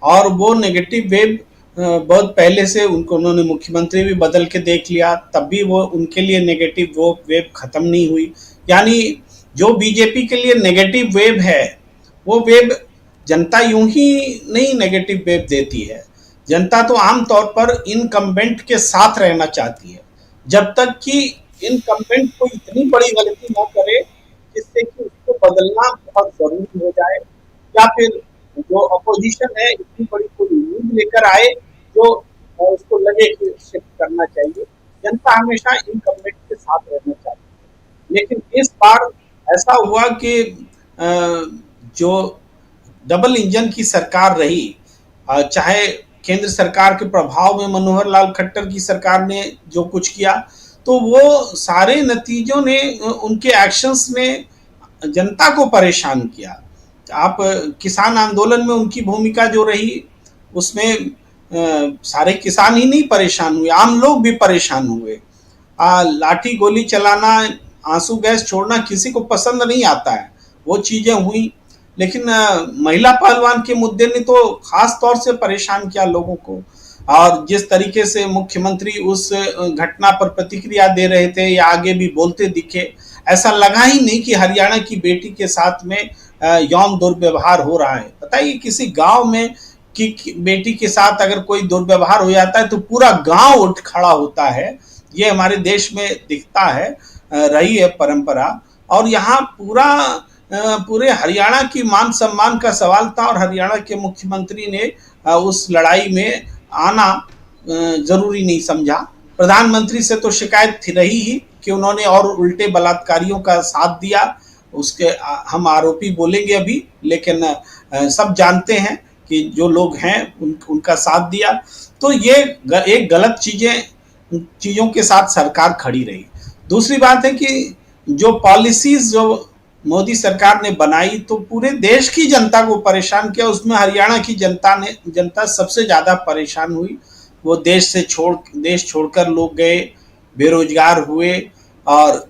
Speaker 4: और वो नेगेटिव वेव बहुत पहले से उन्होंने मुख्यमंत्री भी बदल के देख लिया, तब भी वो उनके लिए नेगेटिव वो वेव खत्म नहीं हुई। यानी जो बीजेपी के लिए नेगेटिव वेव है, वो वेव जनता यूं ही नहीं नेगेटिव वेव देती है। जनता तो आमतौर पर इनकम्बेंट के साथ रहना चाहती है, जब तक कि इनकम्बेंट कोई इतनी बड़ी गलती ना करे जिससे कि उसको बदलना बहुत जरूरी हो जाए, या फिर जो अपोजिशन है इतनी बड़ी कोई उम्मीद लेकर आए जो उसको लगे कि शिफ्ट करना चाहिए। जनता हमेशा इनकम्बेंट के साथ रहना चाहिए, लेकिन इस बार ऐसा हुआ कि जो डबल इंजन की सरकार रही, चाहे केंद्र सरकार के प्रभाव में मनोहर लाल खट्टर की सरकार ने जो कुछ किया, तो वो सारे नतीजों ने उनके एक्शंस ने जनता को परेशान किया। आप किसान आंदोलन में उनकी भूमिका जो रही, उसमें सारे किसान ही नहीं परेशान हुए, आम लोग भी परेशान हुए। लाठी गोली चलाना, आंसू गैस छोड़ना किसी को पसंद नहीं आता है, वो चीजें हुई। लेकिन महिला पहलवान के मुद्दे ने तो खास तौर से परेशान किया लोगों को, और जिस तरीके से मुख्यमंत्री उस घटना पर प्रतिक्रिया दे रहे थे या आगे भी बोलते दिखे, ऐसा लगा ही नहीं कि हरियाणा की बेटी के साथ में यौन दुर्व्यवहार हो रहा है। बताइए, किसी गांव में की बेटी के साथ अगर कोई दुर्व्यवहार हो जाता है तो पूरा गांव उठ खड़ा होता है। ये हमारे देश में दिखता है, रही है परंपरा। और यहाँ पूरे हरियाणा की मान सम्मान का सवाल था, और हरियाणा के मुख्यमंत्री ने उस लड़ाई में आना जरूरी नहीं समझा। प्रधानमंत्री से तो शिकायत थी रही ही कि उन्होंने और उल्टे बलात्कारियों का साथ दिया, उसके हम आरोपी बोलेंगे अभी, लेकिन सब जानते हैं कि जो लोग हैं उनका साथ दिया। तो ये एक गलत चीजों के साथ सरकार खड़ी रही। दूसरी बात है कि जो पॉलिसीज जो मोदी सरकार ने बनाई तो पूरे देश की जनता को परेशान किया, उसमें हरियाणा की जनता सबसे ज्यादा परेशान हुई। वो देश छोड़कर लोग गए, बेरोजगार हुए, और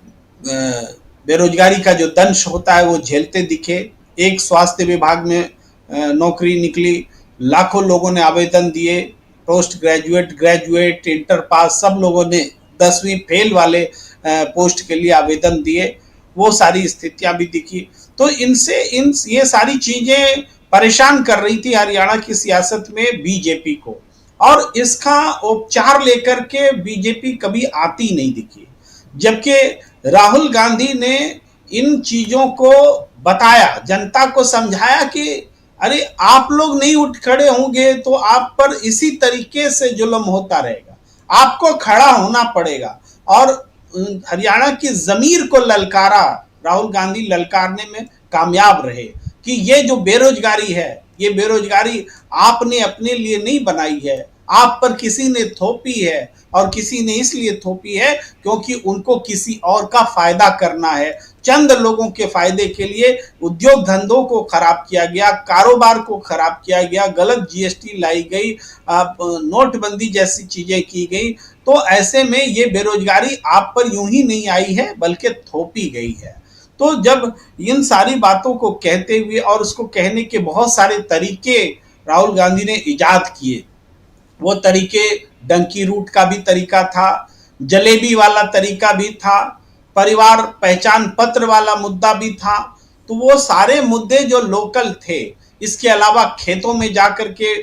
Speaker 4: बेरोजगारी का जो दंश होता है वो झेलते दिखे। एक स्वास्थ्य विभाग में नौकरी निकली, लाखों लोगों ने आवेदन दिए, पोस्ट ग्रेजुएट, इंटर पास, सब लोगों ने 10वीं फेल वाले पोस्ट के लिए आवेदन दिए। वो सारी स्थितियां भी दिखी। तो ये सारी चीजें परेशान कर रही थी हरियाणा की सियासत में बीजेपी को, और इसका उपचार लेकर के बीजेपी कभी आती नहीं दिखी। जबकि राहुल गांधी ने इन चीजों को बताया, जनता को समझाया कि अरे आप लोग नहीं उठ खड़े होंगे तो आप पर इसी तरीके से जुल्म होता रहेगा, आपको खड़ा होना पड़ेगा। और हरियाणा की जमीर को ललकारा, राहुल गांधी ललकारने में कामयाब रहे कि ये जो बेरोजगारी है, ये बेरोजगारी आपने अपने लिए नहीं बनाई है, आप पर किसी ने थोपी है, और किसी ने इसलिए थोपी है क्योंकि उनको किसी और का फायदा करना है। चंद लोगों के फायदे के लिए उद्योग धंधों को खराब किया गया, कारोबार को खराब किया गया, गलत जीएसटी लाई गई, नोटबंदी जैसी चीजें की गई। तो ऐसे में ये बेरोजगारी आप पर यूं ही नहीं आई है बल्कि थोपी गई है। तो जब इन सारी बातों को कहते हुए, और उसको कहने के बहुत सारे तरीके राहुल गांधी ने इजाद किए, वो तरीके डंकी रूट का भी तरीका था, जलेबी वाला तरीका भी था, परिवार पहचान पत्र वाला मुद्दा भी था। तो वो सारे मुद्दे जो लोकल थे, इसके अलावा खेतों में जाकर के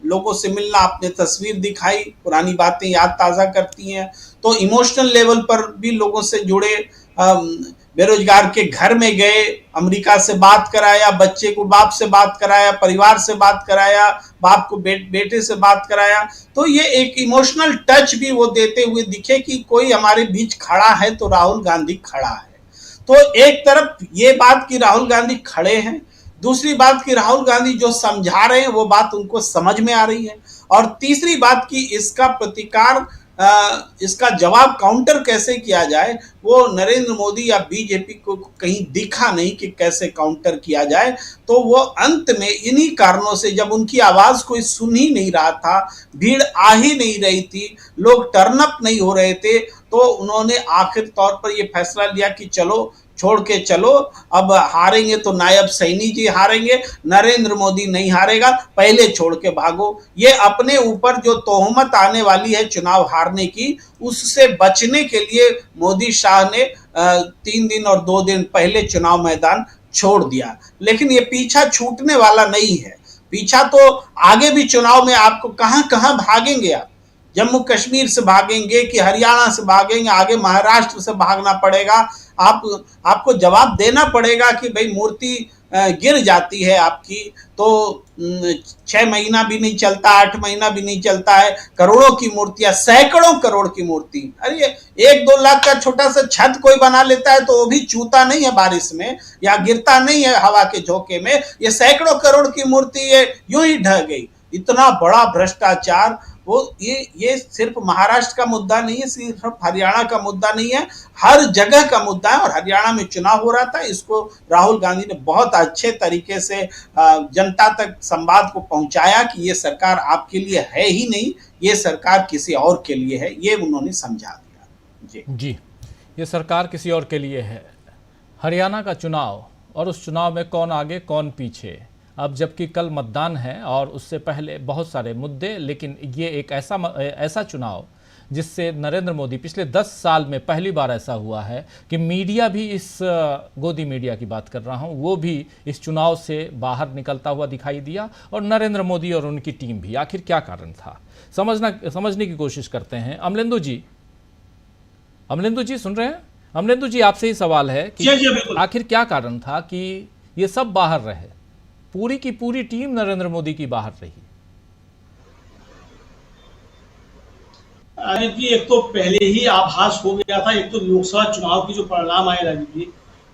Speaker 4: लोगों से मिलना, आपने तस्वीर दिखाई, पुरानी बातें याद ताज़ा करती हैं। तो इमोशनल लेवल पर भी लोगों से जुड़े, बेरोजगार के घर में गए, अमेरिका से बात कराया, बच्चे को बाप से बात कराया, परिवार से बात कराया, बाप को बेटे से बात कराया। तो ये एक इमोशनल टच भी वो देते हुए दिखे कि कोई हमारे बीच खड़ा है तो राहुल गांधी खड़ा है। तो एक तरफ ये बात कि राहुल गांधी खड़े हैं, दूसरी बात कि राहुल गांधी जो समझा रहे हैं वो बात उनको समझ में आ रही है, और तीसरी बात कि इसका प्रतिकार, इसका जवाब काउंटर कैसे किया जाए, वो नरेंद्र मोदी या बीजेपी को कहीं दिखा नहीं कि कैसे काउंटर किया जाए। तो वो अंत में इन्हीं कारणों से, जब उनकी आवाज कोई सुन ही नहीं रहा था, भीड़ आ ही नहीं रही थी, लोग टर्न अप नहीं हो रहे थे, तो उन्होंने आखिर तौर पर ये फैसला लिया कि चलो छोड़ के चलो, अब हारेंगे तो नायब सैनी जी हारेंगे, नरेंद्र मोदी नहीं हारेगा, पहले छोड़ के भागो। ये अपने ऊपर जो तोहमत आने वाली है चुनाव हारने की, उससे बचने के लिए मोदी शाह ने 3 दिन और 2 दिन पहले चुनाव मैदान छोड़ दिया। लेकिन ये पीछा छूटने वाला नहीं है, पीछा तो आगे भी चुनाव में आपको कहां कहां भागेंगे आप। जम्मू कश्मीर से भागेंगे कि हरियाणा से भागेंगे, आगे महाराष्ट्र से भागना पड़ेगा। आपको जवाब देना पड़ेगा कि भाई मूर्ति गिर जाती है आपकी तो 6 महीना भी नहीं चलता, 8 महीना भी नहीं चलता है। करोड़ों की मूर्तियां, सैकड़ों करोड़ की मूर्ति, अरे 1-2 लाख का छोटा सा छत कोई बना लेता है तो वो भी चूता नहीं है बारिश में या गिरता नहीं है हवा के झोंके में। ये सैकड़ों करोड़ की मूर्ति ये यूं ही ढह गई। इतना बड़ा भ्रष्टाचार, वो ये सिर्फ महाराष्ट्र का मुद्दा नहीं है, सिर्फ हरियाणा का मुद्दा नहीं है, हर जगह का मुद्दा है। और हरियाणा में चुनाव हो रहा था, इसको राहुल गांधी ने बहुत अच्छे तरीके से जनता तक संवाद को पहुंचाया कि ये सरकार आपके लिए है ही नहीं, ये सरकार किसी और के लिए है, ये उन्होंने समझा दिया।
Speaker 1: जी, ये सरकार किसी और के लिए है। हरियाणा का चुनाव और उस चुनाव में कौन आगे कौन पीछे, अब जबकि कल मतदान है और उससे पहले बहुत सारे मुद्दे, लेकिन ये एक ऐसा चुनाव जिससे नरेंद्र मोदी पिछले 10 साल में पहली बार ऐसा हुआ है कि मीडिया भी, इस गोदी मीडिया की बात कर रहा हूँ, वो भी इस चुनाव से बाहर निकलता हुआ दिखाई दिया और नरेंद्र मोदी और उनकी टीम भी। आखिर क्या कारण था, समझने की कोशिश करते हैं। अमलेंदु जी सुन रहे हैं? अमलेंदु जी, आपसे ही सवाल है कि आखिर क्या कारण था कि ये सब बाहर रहे, पूरी की पूरी टीम नरेंद्र मोदी की बाहर रही?
Speaker 11: राजीव जी, एक तो पहले ही आभास हो गया था, एक तो लोकसभा चुनाव की जो परिणाम आए राजीव जी,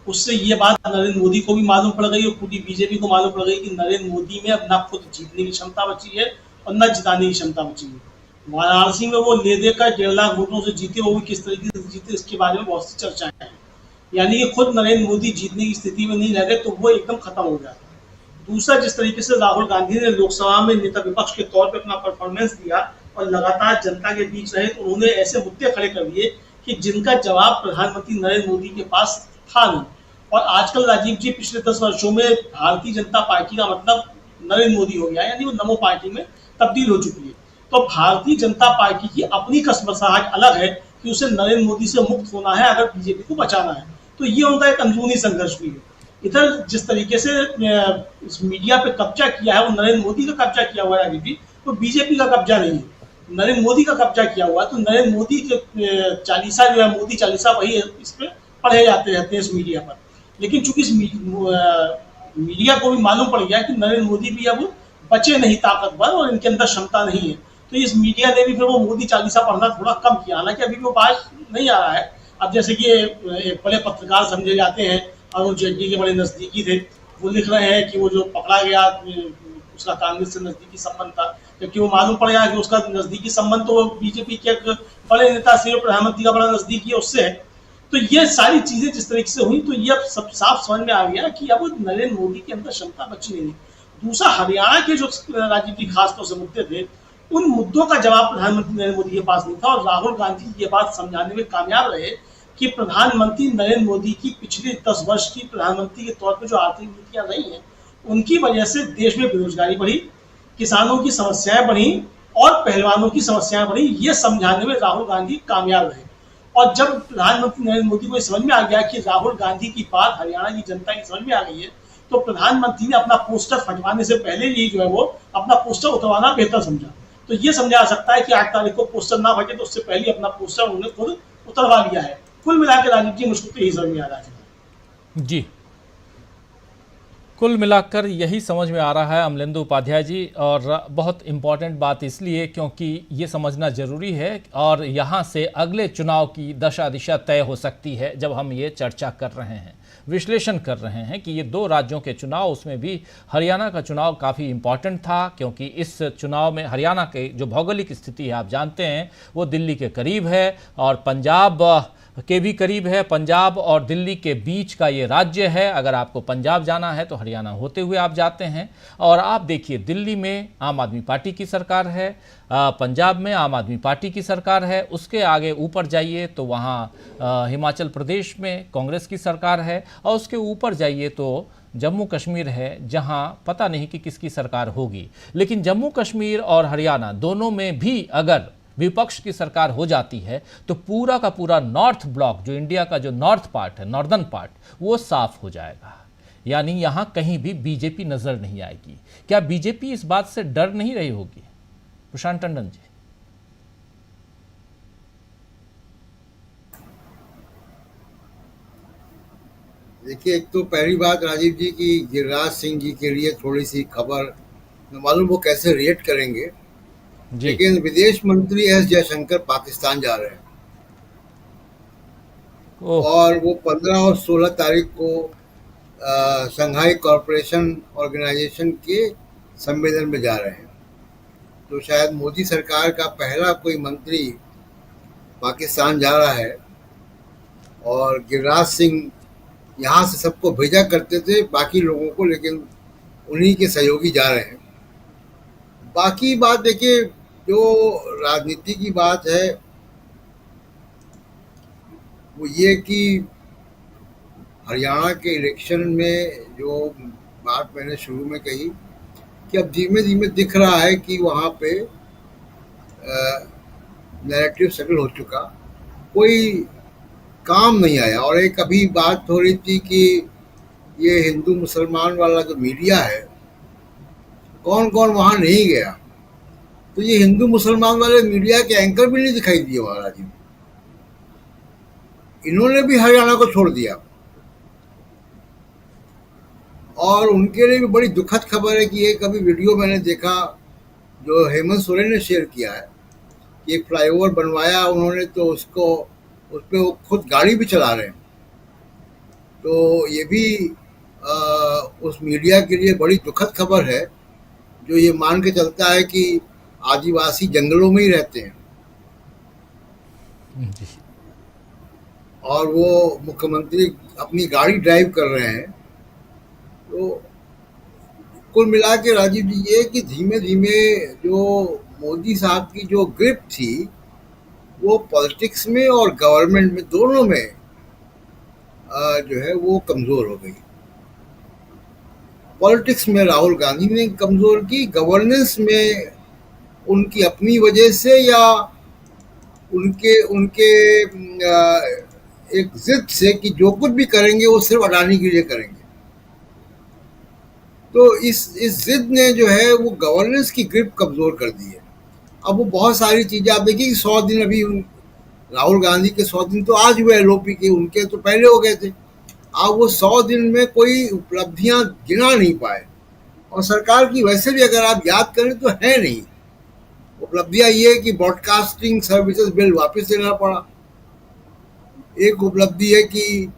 Speaker 11: उससे ये बात नरेंद्र मोदी को भी मालूम पड़ गई और पूरी बीजेपी को मालूम पड़ गई कि नरेंद्र मोदी में अब ना खुद जीतने की क्षमता बची है और न जिताने की क्षमता बची है। वाराणसी में वो ले देकर 1.5 लाख वोटों से जीते, वो भी किस तरीके से जीते इसके बारे में बहुत सी चर्चाएं हैं। यानी कि खुद नरेंद्र मोदी जीतने की स्थिति में नहीं रह गए तो वो एकदम खत्म हो गया। दूसरा, जिस तरीके से राहुल गांधी ने लोकसभा में नेता विपक्ष के तौर पर अपना परफॉर्मेंस दिया और लगातार जनता के बीच रहे, तो उन्होंने ऐसे मुद्दे खड़े कर दिए कि जिनका जवाब प्रधानमंत्री नरेंद्र मोदी के पास था नहीं। और आजकल राजीव जी, पिछले 10 वर्षों में भारतीय जनता पार्टी का मतलब नरेंद्र मोदी हो गया, यानी वो नमो पार्टी में तब्दील हो चुकी है। तो भारतीय जनता पार्टी की अपनी कसमसाहट अलग है कि उसे नरेंद्र मोदी से मुक्त होना है अगर बीजेपी को बचाना है। तो ये उनका एक अंदरूनी संघर्ष भी है। इधर जिस तरीके से इस मीडिया पे कब्जा किया है, वो नरेंद्र मोदी का कब्जा किया हुआ है राजीव जी, वो बीजेपी का कब्जा नहीं है, नरेंद्र मोदी का कब्जा किया हुआ है। तो नरेंद्र मोदी के चालीसा जो है, मोदी चालीसा, वही इस पे पढ़े जाते रहते हैं इस मीडिया पर। लेकिन चूंकि इस मीडिया को भी मालूम पड़ गया कि नरेंद्र मोदी भी अब बचे नहीं ताकतवर और इनके अंदर क्षमता नहीं है, तो इस मीडिया ने भी फिर वो मोदी चालीसा पढ़ना थोड़ा कम किया। हालांकि अभी वो बात नहीं आ रहा है। अब जैसे कि बड़े पत्रकार समझे जाते हैं, अरुण जेटली के बड़े नजदीकी थे, वो लिख रहे हैं कि वो जो पकड़ा गया उसका कांग्रेस से नजदीकी संबंध था, क्योंकि वो मालूम पड़ गया कि उसका नजदीकी संबंध तो बीजेपी के एक बड़े नेता से, प्रधानमंत्री का बड़ा नजदीकी है, उससे है। तो ये सारी चीजें जिस तरीके से हुई, तो ये अब सब साफ समझ में आ गया कि अब नरेंद्र मोदी के अंदर क्षमता बची नहीं। दूसरा, हरियाणा के जो राजीव जी खासतौर से मुद्दे थे, उन मुद्दों का जवाब प्रधानमंत्री नरेंद्र मोदी के पास नहीं था। और राहुल गांधी ये बात समझाने में कामयाब रहे कि प्रधानमंत्री नरेंद्र मोदी की पिछले 10 वर्ष की प्रधानमंत्री के तौर पर जो आर्थिक नीतियां रही हैं, उनकी वजह से देश में बेरोजगारी बढ़ी, किसानों की समस्याएं बढ़ी और पहलवानों की समस्याएं बढ़ी। ये समझाने में राहुल गांधी कामयाब रहे। और जब प्रधानमंत्री नरेंद्र मोदी को समझ में आ गया कि राहुल गांधी की बात हरियाणा की जनता की समझ में आ गई है, तो प्रधानमंत्री ने अपना पोस्टर फटवाने से पहले ही जो है वो अपना पोस्टर उतरवाना बेहतर समझा। तो ये समझा जा सकता है कि 8 तारीख को पोस्टर ना फटे, तो उससे पहले अपना पोस्टर उन्होंने खुद उतरवा लिया है। कुल मिलाकर राजीव जी, मुझको तो यही समझ में आ रहा है।
Speaker 1: जी, कुल मिलाकर यही समझ में आ रहा है अमलेंदु उपाध्याय जी। और बहुत इम्पॉर्टेंट बात इसलिए क्योंकि ये समझना ज़रूरी है और यहाँ से अगले चुनाव की दशा दिशा तय हो सकती है। जब हम ये चर्चा कर रहे हैं, विश्लेषण कर रहे हैं कि ये 2 राज्यों के चुनाव, उसमें भी हरियाणा का चुनाव काफ़ी इम्पॉर्टेंट था, क्योंकि इस चुनाव में हरियाणा के जो भौगोलिक स्थिति है, आप जानते हैं, वो दिल्ली के करीब है और पंजाब के भी करीब है। पंजाब और दिल्ली के बीच का ये राज्य है। अगर आपको पंजाब जाना है तो हरियाणा होते हुए आप जाते हैं। और आप देखिए, दिल्ली में आम आदमी पार्टी की सरकार है, पंजाब में आम आदमी पार्टी की सरकार है, उसके आगे ऊपर जाइए तो वहाँ हिमाचल प्रदेश में कांग्रेस की सरकार है, और उसके ऊपर जाइए तो जम्मू कश्मीर है, जहाँ पता नहीं कि किसकी सरकार होगी। लेकिन जम्मू कश्मीर और हरियाणा दोनों में भी अगर विपक्ष की सरकार हो जाती है तो पूरा का पूरा नॉर्थ ब्लॉक, जो इंडिया का जो नॉर्थ पार्ट है, नॉर्दर्न पार्ट, वो साफ हो जाएगा। यानी यहाँ कहीं भी बीजेपी नजर नहीं आएगी। क्या बीजेपी इस बात से डर नहीं रही होगी? प्रशांत टंडन जी।
Speaker 5: देखिए, एक तो पहली बात राजीव जी की गिरिराज सिंह जी के लिए थोड़ी सी खबर, न मालूम वो कैसे रिएक्ट करेंगे,
Speaker 1: जी
Speaker 5: लेकिन विदेश मंत्री एस जयशंकर पाकिस्तान जा रहे हैं
Speaker 1: ओह
Speaker 5: और वो 15 और 16 तारीख को संघाई कॉरपोरेशन ऑर्गेनाइजेशन के सम्मेलन में जा रहे हैं। तो शायद मोदी सरकार का पहला कोई मंत्री पाकिस्तान जा रहा है। और गिरिराज सिंह यहाँ से सबको भेजा करते थे बाकी लोगों को, लेकिन उन्हीं के सहयोगी जा रहे हैं। बाकी बात देखिए, जो राजनीति की बात है वो ये कि हरियाणा के इलेक्शन में जो बात मैंने शुरू में कही कि अब धीमे धीमे दिख रहा है कि वहाँ पे नैरेटिव सेटल हो चुका, कोई काम नहीं आया। और एक अभी बात हो रही थी कि ये हिंदू मुसलमान वाला जो मीडिया है, कौन कौन वहाँ नहीं गया, तो ये हिंदू मुसलमान वाले मीडिया के एंकर भी नहीं दिखाई दिए महाराज जी। इन्होंने भी हरियाणा को छोड़ दिया। और उनके लिए भी बड़ी दुखद खबर है कि एक अभी वीडियो मैंने देखा जो हेमंत सोरेन ने शेयर किया है कि एक फ्लाईओवर बनवाया उन्होंने, तो उसको उस पर वो खुद गाड़ी भी चला रहे हैं। तो ये भी उस मीडिया के लिए बड़ी दुखद खबर है जो ये मान के चलता है कि आदिवासी जंगलों में ही रहते हैं
Speaker 1: जी
Speaker 5: और वो मुख्यमंत्री अपनी गाड़ी ड्राइव कर रहे हैं। तो कुल मिला के राजीव जी ये कि धीमे धीमे जो मोदी साहब की जो ग्रिप थी वो पॉलिटिक्स में और गवर्नमेंट में दोनों में जो है वो कमज़ोर हो गई। पॉलिटिक्स में राहुल गांधी ने कमज़ोर की, गवर्नेंस में उनकी अपनी वजह से या उनके उनके एक जिद से कि जो कुछ भी करेंगे वो सिर्फ अडानी के लिए करेंगे। तो इस जिद ने जो है वो गवर्नेंस की ग्रिप कमज़ोर कर दी है। अब वो बहुत सारी चीज़ें आप देखिए कि 100 दिन अभी राहुल गांधी के 100 दिन तो आज हुए एलओपी के, उनके तो पहले हो गए थे। अब वो 100 दिन में कोई उपलब्धियां गिना नहीं पाए और सरकार की वैसे भी अगर आप याद करें तो है नहीं। उपलब्धियां ये कि ब्रॉडकास्टिंग सर्विसेज बिल वापस लेना पड़ा। एक उपलब्धि है कि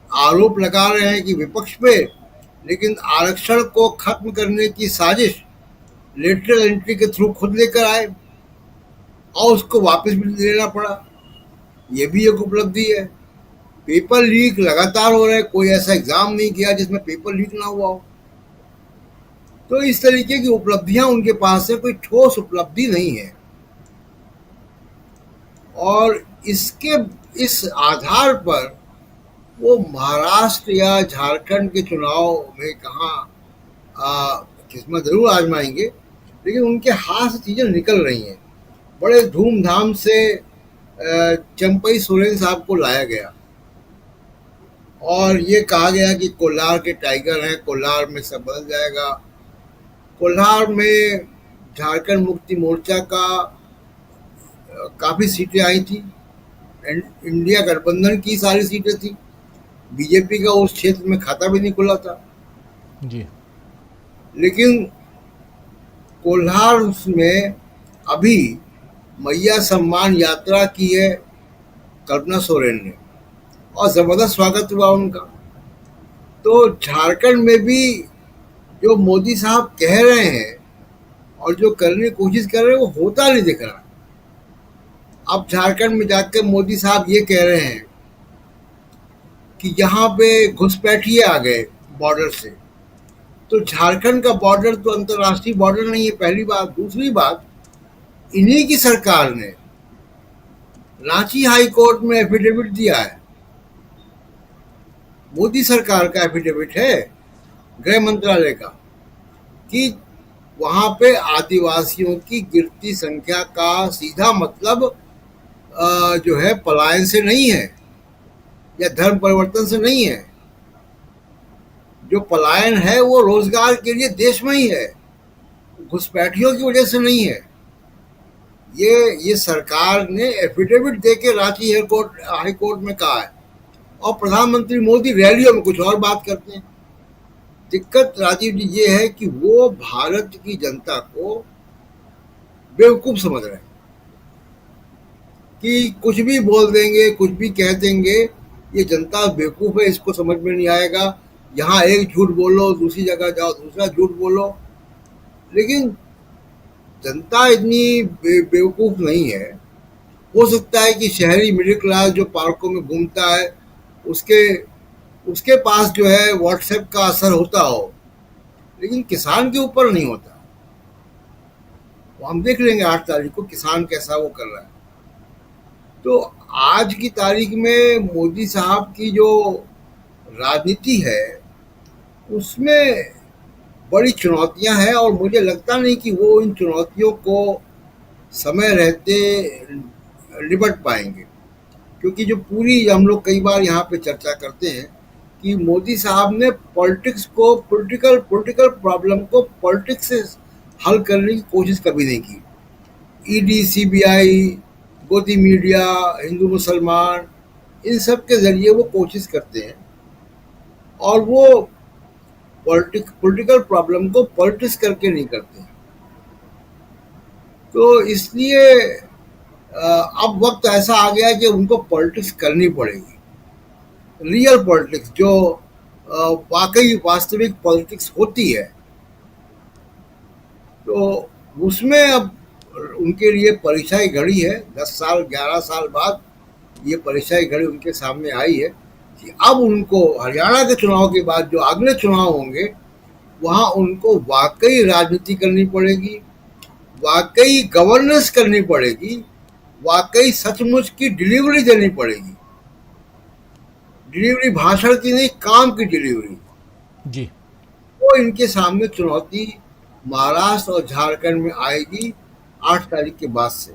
Speaker 5: आरोप लगा रहे हैं कि विपक्ष पे, लेकिन आरक्षण को खत्म करने की साजिश लेटरल एंट्री के थ्रू खुद लेकर आए और उसको वापस भी लेना पड़ा। ये भी एक उपलब्धि है। पेपर लीक लगातार हो रहे हैं, कोई ऐसा एग्जाम नहीं किया जिसमें पेपर लीक ना हुआ हो। तो इस तरीके की उपलब्धियां उनके पास है, कोई ठोस उपलब्धि नहीं है। और इस आधार पर वो महाराष्ट्र या झारखंड के चुनाव में कहाँ किस्मत जरूर आजमाएंगे, लेकिन उनके हाथ से चीज़ें निकल रही हैं। बड़े धूमधाम से चंपई सोरेन साहब को लाया गया और ये कहा गया कि कोलार के टाइगर हैं, कोलार में सब बदल जाएगा। कोलार में झारखंड मुक्ति मोर्चा का काफ़ी सीटें आई थी, इंडिया गठबंधन की सारी सीटें थी, बीजेपी का उस क्षेत्र में खाता भी नहीं खुला था
Speaker 1: जी।
Speaker 5: लेकिन कोल्हार में अभी मैया सम्मान यात्रा की है कल्पना सोरेन ने और ज़बरदस्त स्वागत हुआ उनका। तो झारखंड में भी जो मोदी साहब कह रहे हैं और जो करने की कोशिश कर रहे हैं वो होता नहीं दिख रहा। अब झारखंड में जाकर मोदी साहब ये कह रहे हैं कि यहाँ पे घुसपैठिए आ गए बॉर्डर से। तो झारखंड का बॉर्डर तो अंतर्राष्ट्रीय बॉर्डर नहीं है, पहली बात। दूसरी बात, इन्हीं की सरकार ने रांची हाई कोर्ट में एफिडेविट दिया है, मोदी सरकार का एफिडेविट है गृह मंत्रालय का, कि वहाँ पे आदिवासियों की गिरती संख्या का सीधा मतलब जो है पलायन से नहीं है या धर्म परिवर्तन से नहीं है। जो पलायन है वो रोजगार के लिए देश में ही है, घुसपैठियों की वजह से नहीं है। ये सरकार ने एफिडेविट देके रांची हाई कोर्ट में कहा है। और प्रधानमंत्री मोदी रैलियों में कुछ और बात करते हैं। दिक्कत राजीव जी ये है कि वो भारत की जनता को बेवकूफ समझ रहे हैं कि कुछ भी बोल देंगे, कुछ भी कह देंगे, ये जनता बेवकूफ है, इसको समझ में नहीं आएगा। यहाँ एक झूठ बोलो, दूसरी जगह जाओ दूसरा झूठ बोलो। लेकिन जनता इतनी बेवकूफ नहीं है। हो सकता है कि शहरी मिडिल क्लास जो पार्कों में घूमता है उसके पास जो है व्हाट्सएप का असर होता हो, लेकिन किसान के ऊपर नहीं होता। वो हम देख लेंगे 8 तारीख को किसान कैसा वो कर रहा है। तो आज की तारीख में मोदी साहब की जो राजनीति है उसमें बड़ी चुनौतियां हैं और मुझे लगता नहीं कि वो इन चुनौतियों को समय रहते निपट पाएंगे, क्योंकि जो पूरी हम लोग कई बार यहाँ पे चर्चा करते हैं कि मोदी साहब ने पॉलिटिक्स को पॉलिटिकल प्रॉब्लम को पॉलिटिक्स से हल करने की कोशिश कभी नहीं की। ईडी, सीबीआई, गोदी मीडिया, हिंदू मुसलमान, इन सब के जरिए वो कोशिश करते हैं और वो पॉलिटिकल प्रॉब्लम को पॉलिटिक्स करके नहीं करते। तो इसलिए अब वक्त ऐसा आ गया कि उनको पॉलिटिक्स करनी पड़ेगी, रियल पॉलिटिक्स जो वाकई वास्तविक पॉलिटिक्स होती है। तो उसमें अब उनके लिए परीक्षा की घड़ी है। 10 साल 11 साल बाद ये परीक्षा की घड़ी उनके सामने आई है कि अब उनको हरियाणा के चुनाव के बाद जो अगले चुनाव होंगे वहाँ उनको वाकई राजनीति करनी पड़ेगी, वाकई गवर्नेंस करनी पड़ेगी, वाकई सचमुच की डिलीवरी देनी पड़ेगी। डिलीवरी भाषण की नहीं, काम की डिलीवरी
Speaker 1: जी।
Speaker 5: वो इनके सामने चुनौती महाराष्ट्र और झारखंड में आएगी 8 तारीख के बाद से।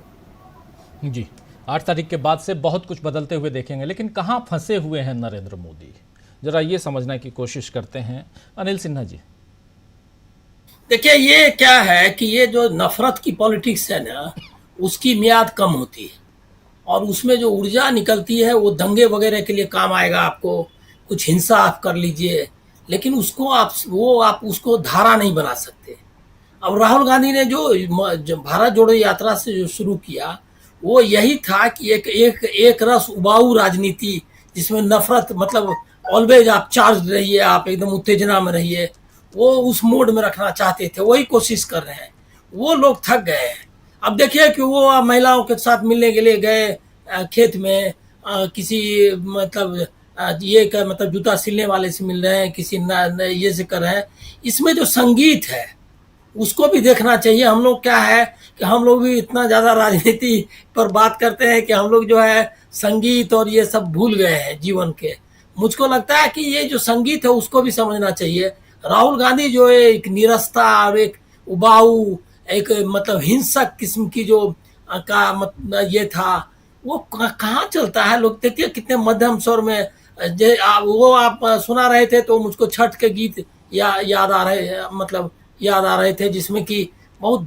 Speaker 1: जी, 8 तारीख के बाद से बहुत कुछ बदलते हुए देखेंगे, लेकिन कहाँ फंसे हुए हैं नरेंद्र मोदी, जरा ये समझने की कोशिश करते हैं। अनिल सिन्हा जी।
Speaker 6: देखिए, ये क्या है कि ये जो नफरत की पॉलिटिक्स है ना, उसकी मियाद कम होती है और उसमें जो ऊर्जा निकलती है वो दंगे वगैरह के लिए काम आएगा। आपको कुछ हिंसा आप कर लीजिए, लेकिन उसको आप उसको धारा नहीं बना सकते। अब राहुल गांधी ने जो भारत जोड़ो यात्रा से जो शुरू किया वो यही था कि एक रस उबाऊ राजनीति जिसमें नफरत, मतलब ऑलवेज आप चार्ज रहिए, आप एकदम उत्तेजना में रहिए, वो उस मोड में रखना चाहते थे। वही कोशिश कर रहे हैं। वो लोग थक गए हैं। अब देखिए कि वो महिलाओं के साथ मिलने के लिए गए खेत में, किसी मतलब ये का मतलब जूता सिलने वाले से मिल रहे हैं, किसी ये से कर रहे हैं। इसमें जो संगीत है उसको भी देखना चाहिए। हम लोग क्या है कि हम लोग भी इतना ज़्यादा राजनीति पर बात करते हैं कि हम लोग जो है संगीत और ये सब भूल गए हैं जीवन के। मुझको लगता है कि ये जो संगीत है उसको भी समझना चाहिए। राहुल गांधी जो है एक निरस्ता और एक उबाऊ, एक मतलब हिंसक किस्म की जो का मतलब ये था, वो कहाँ चलता है। लोग देखिए कितने मध्यम स्वर में वो आप सुना रहे थे तो मुझको छठ के गीत याद आ रहे थे, जिसमें कि बहुत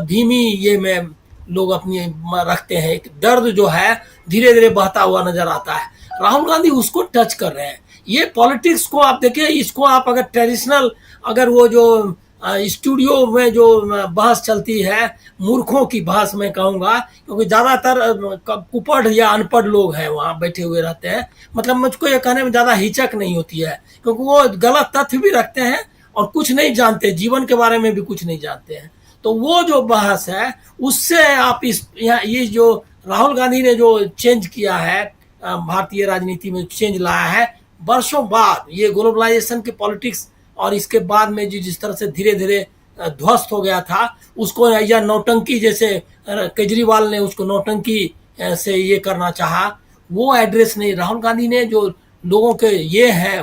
Speaker 6: धीमी ये में लोग अपनी रखते हैं। एक दर्द जो है धीरे धीरे बहता हुआ नजर आता है। राहुल गांधी उसको टच कर रहे हैं। ये पॉलिटिक्स को आप देखिए, इसको आप अगर ट्रेडिशनल, अगर वो जो स्टूडियो में जो बहस चलती है, मूर्खों की बहस मैं कहूँगा, क्योंकि ज़्यादातर कुपढ़ या अनपढ़ लोग हैं वहाँ बैठे हुए रहते हैं। मतलब मुझको ये कहने में ज़्यादा हिचक नहीं होती है, क्योंकि वो गलत तथ्य भी रखते हैं और कुछ नहीं जानते, जीवन के बारे में भी कुछ नहीं जानते हैं। तो वो जो बहस है उससे आप ये जो राहुल गांधी ने जो चेंज किया है, भारतीय राजनीति में चेंज लाया है वर्षों बाद, ये ग्लोबलाइजेशन के पॉलिटिक्स और इसके बाद में जिस तरह से धीरे धीरे ध्वस्त हो गया था, उसको या नौटंकी, जैसे केजरीवाल ने उसको नौटंकी से ये करना चाहा, वो एड्रेस नहीं। राहुल गांधी ने जो लोगों के ये है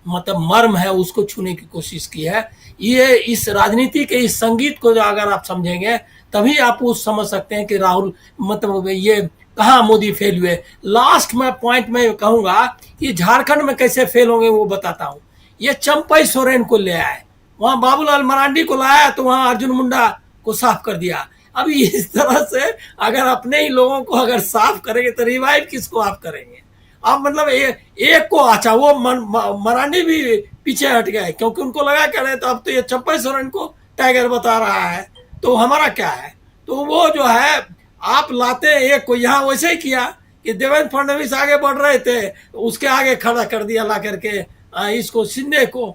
Speaker 6: मतलब मर्म है उसको छूने की कोशिश की है। ये इस राजनीति के इस संगीत को जो अगर आप समझेंगे तभी आप उस समझ सकते हैं कि राहुल मतलब ये कहाँ मोदी फेल हुए। लास्ट में पॉइंट में कहूंगा कि झारखंड में कैसे फेल होंगे वो बताता हूँ। ये चंपई सोरेन को ले आए, वहां बाबूलाल मरांडी को लाया तो वहां अर्जुन मुंडा को साफ कर दिया। अभी इस तरह से अगर अपने ही लोगों को अगर साफ करेंगे तो रिवाइव किसको आप करेंगे। अब मतलब एक को अच्छा वो मराठी भी पीछे हट गए, क्योंकि उनको लगा कह रहे तो अब तो ये चंपई सोरेन को टाइगर बता रहा है, तो हमारा क्या है। तो वो जो है आप लाते एक को, यहाँ वैसे ही किया कि देवेंद्र फडणवीस आगे बढ़ रहे थे, उसके आगे खड़ा कर दिया ला करके इसको शिंदे को।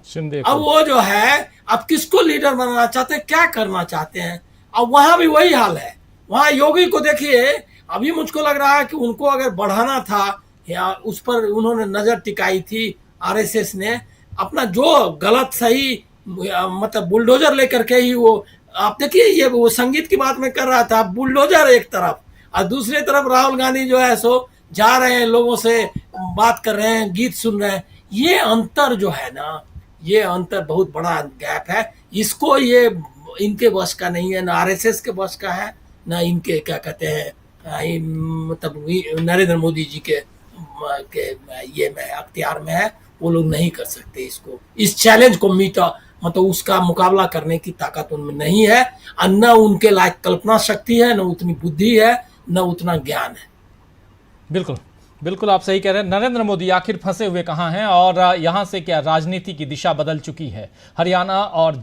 Speaker 6: अब वो जो है अब किसको लीडर बनाना चाहते हैं, क्या करना चाहते हैं। अब वहां भी वही हाल है। वहां योगी को देखिए, अभी मुझको लग रहा है कि उनको अगर बढ़ाना था या उस पर उन्होंने नजर टिकाई थी आरएसएस ने, अपना जो गलत सही मतलब बुलडोजर लेकर के ही वो, आप देखिए ये वो संगीत की बात में कर रहा था, बुलडोजर एक तरफ और दूसरी तरफ राहुल गांधी जो है सो जा रहे हैं, लोगों से बात कर रहे हैं, गीत सुन रहे हैं। ये अंतर जो है ना, ये अंतर बहुत बड़ा गैप है। इसको ये इनके बस का नहीं है, ना आरएसएस के बस का है, ना इनके क्या कहते हैं मतलब नरेंद्र मोदी जी के ये में अख्तियार में है। वो लोग नहीं कर सकते इसको, इस चैलेंज को मतलब उसका मुकाबला करने की ताकत उनमें नहीं है, और न उनके लायक कल्पना शक्ति है, न उतनी बुद्धि है, न उतना ज्ञान है।
Speaker 1: बिल्कुल बिल्कुल आप सही कह रहे हैं। नरेंद्र मोदी आखिर फंसे हुए कहाँ हैं और यहाँ से क्या राजनीति की दिशा बदल चुकी है। हरियाणा और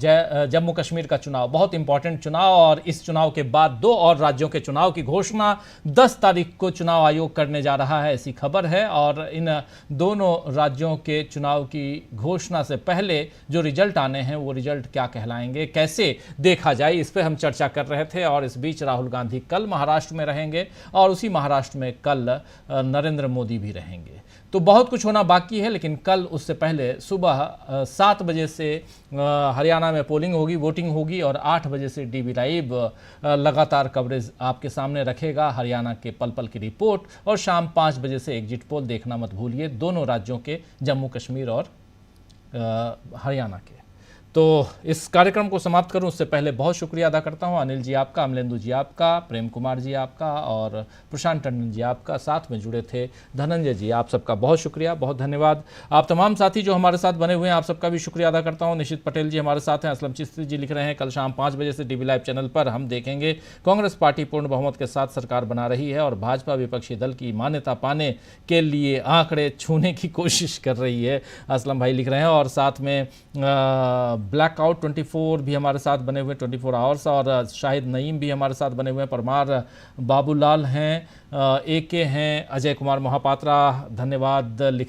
Speaker 1: जम्मू कश्मीर का चुनाव बहुत इंपॉर्टेंट चुनाव, और इस चुनाव के बाद 2 और राज्यों के चुनाव की घोषणा 10 तारीख को चुनाव आयोग करने जा रहा है, ऐसी खबर है। और इन दोनों राज्यों के चुनाव की घोषणा से पहले जो रिजल्ट आने हैं वो रिजल्ट क्या कहलाएंगे, कैसे देखा जाए, इस पर हम चर्चा कर रहे थे। और इस बीच राहुल गांधी कल महाराष्ट्र में रहेंगे और उसी महाराष्ट्र में कल नरेंद्र मोदी भी रहेंगे। तो बहुत कुछ होना बाकी है, लेकिन कल उससे पहले सुबह 7 बजे से हरियाणा में पोलिंग होगी, वोटिंग होगी, और 8 बजे से डीबी लाइव लगातार कवरेज आपके सामने रखेगा, हरियाणा के पल पल की रिपोर्ट। और शाम 5 बजे से एग्जिट पोल देखना मत भूलिए, दोनों राज्यों के, जम्मू कश्मीर और हरियाणा के। तो इस कार्यक्रम को समाप्त करूं उससे पहले बहुत शुक्रिया अदा करता हूं अनिल जी आपका, अमलेंदु जी आपका, प्रेम कुमार जी आपका और प्रशांत टंडन जी आपका, साथ में जुड़े थे धनंजय जी, आप सबका बहुत शुक्रिया, बहुत धन्यवाद। आप तमाम साथी जो हमारे साथ बने हुए हैं, आप सबका भी शुक्रिया अदा करता हूं। निशित पटेल जी हमारे साथ हैं, असलम चिश्ती जी लिख रहे हैं कल शाम 5 बजे से डीबी लाइव चैनल पर हम देखेंगे कांग्रेस पार्टी पूर्ण बहुमत के साथ सरकार बना रही है और भाजपा विपक्षी दल की मान्यता पाने के लिए आंकड़े छूने की कोशिश कर रही है, असलम भाई लिख रहे हैं। और साथ में ब्लैकआउट 24 भी हमारे साथ बने हुए 24 आवर्स, और शाहिद नईम भी हमारे साथ बने हुए हैं, परमार बाबूलाल हैं, AK हैं, अजय कुमार महापात्रा धन्यवाद लिख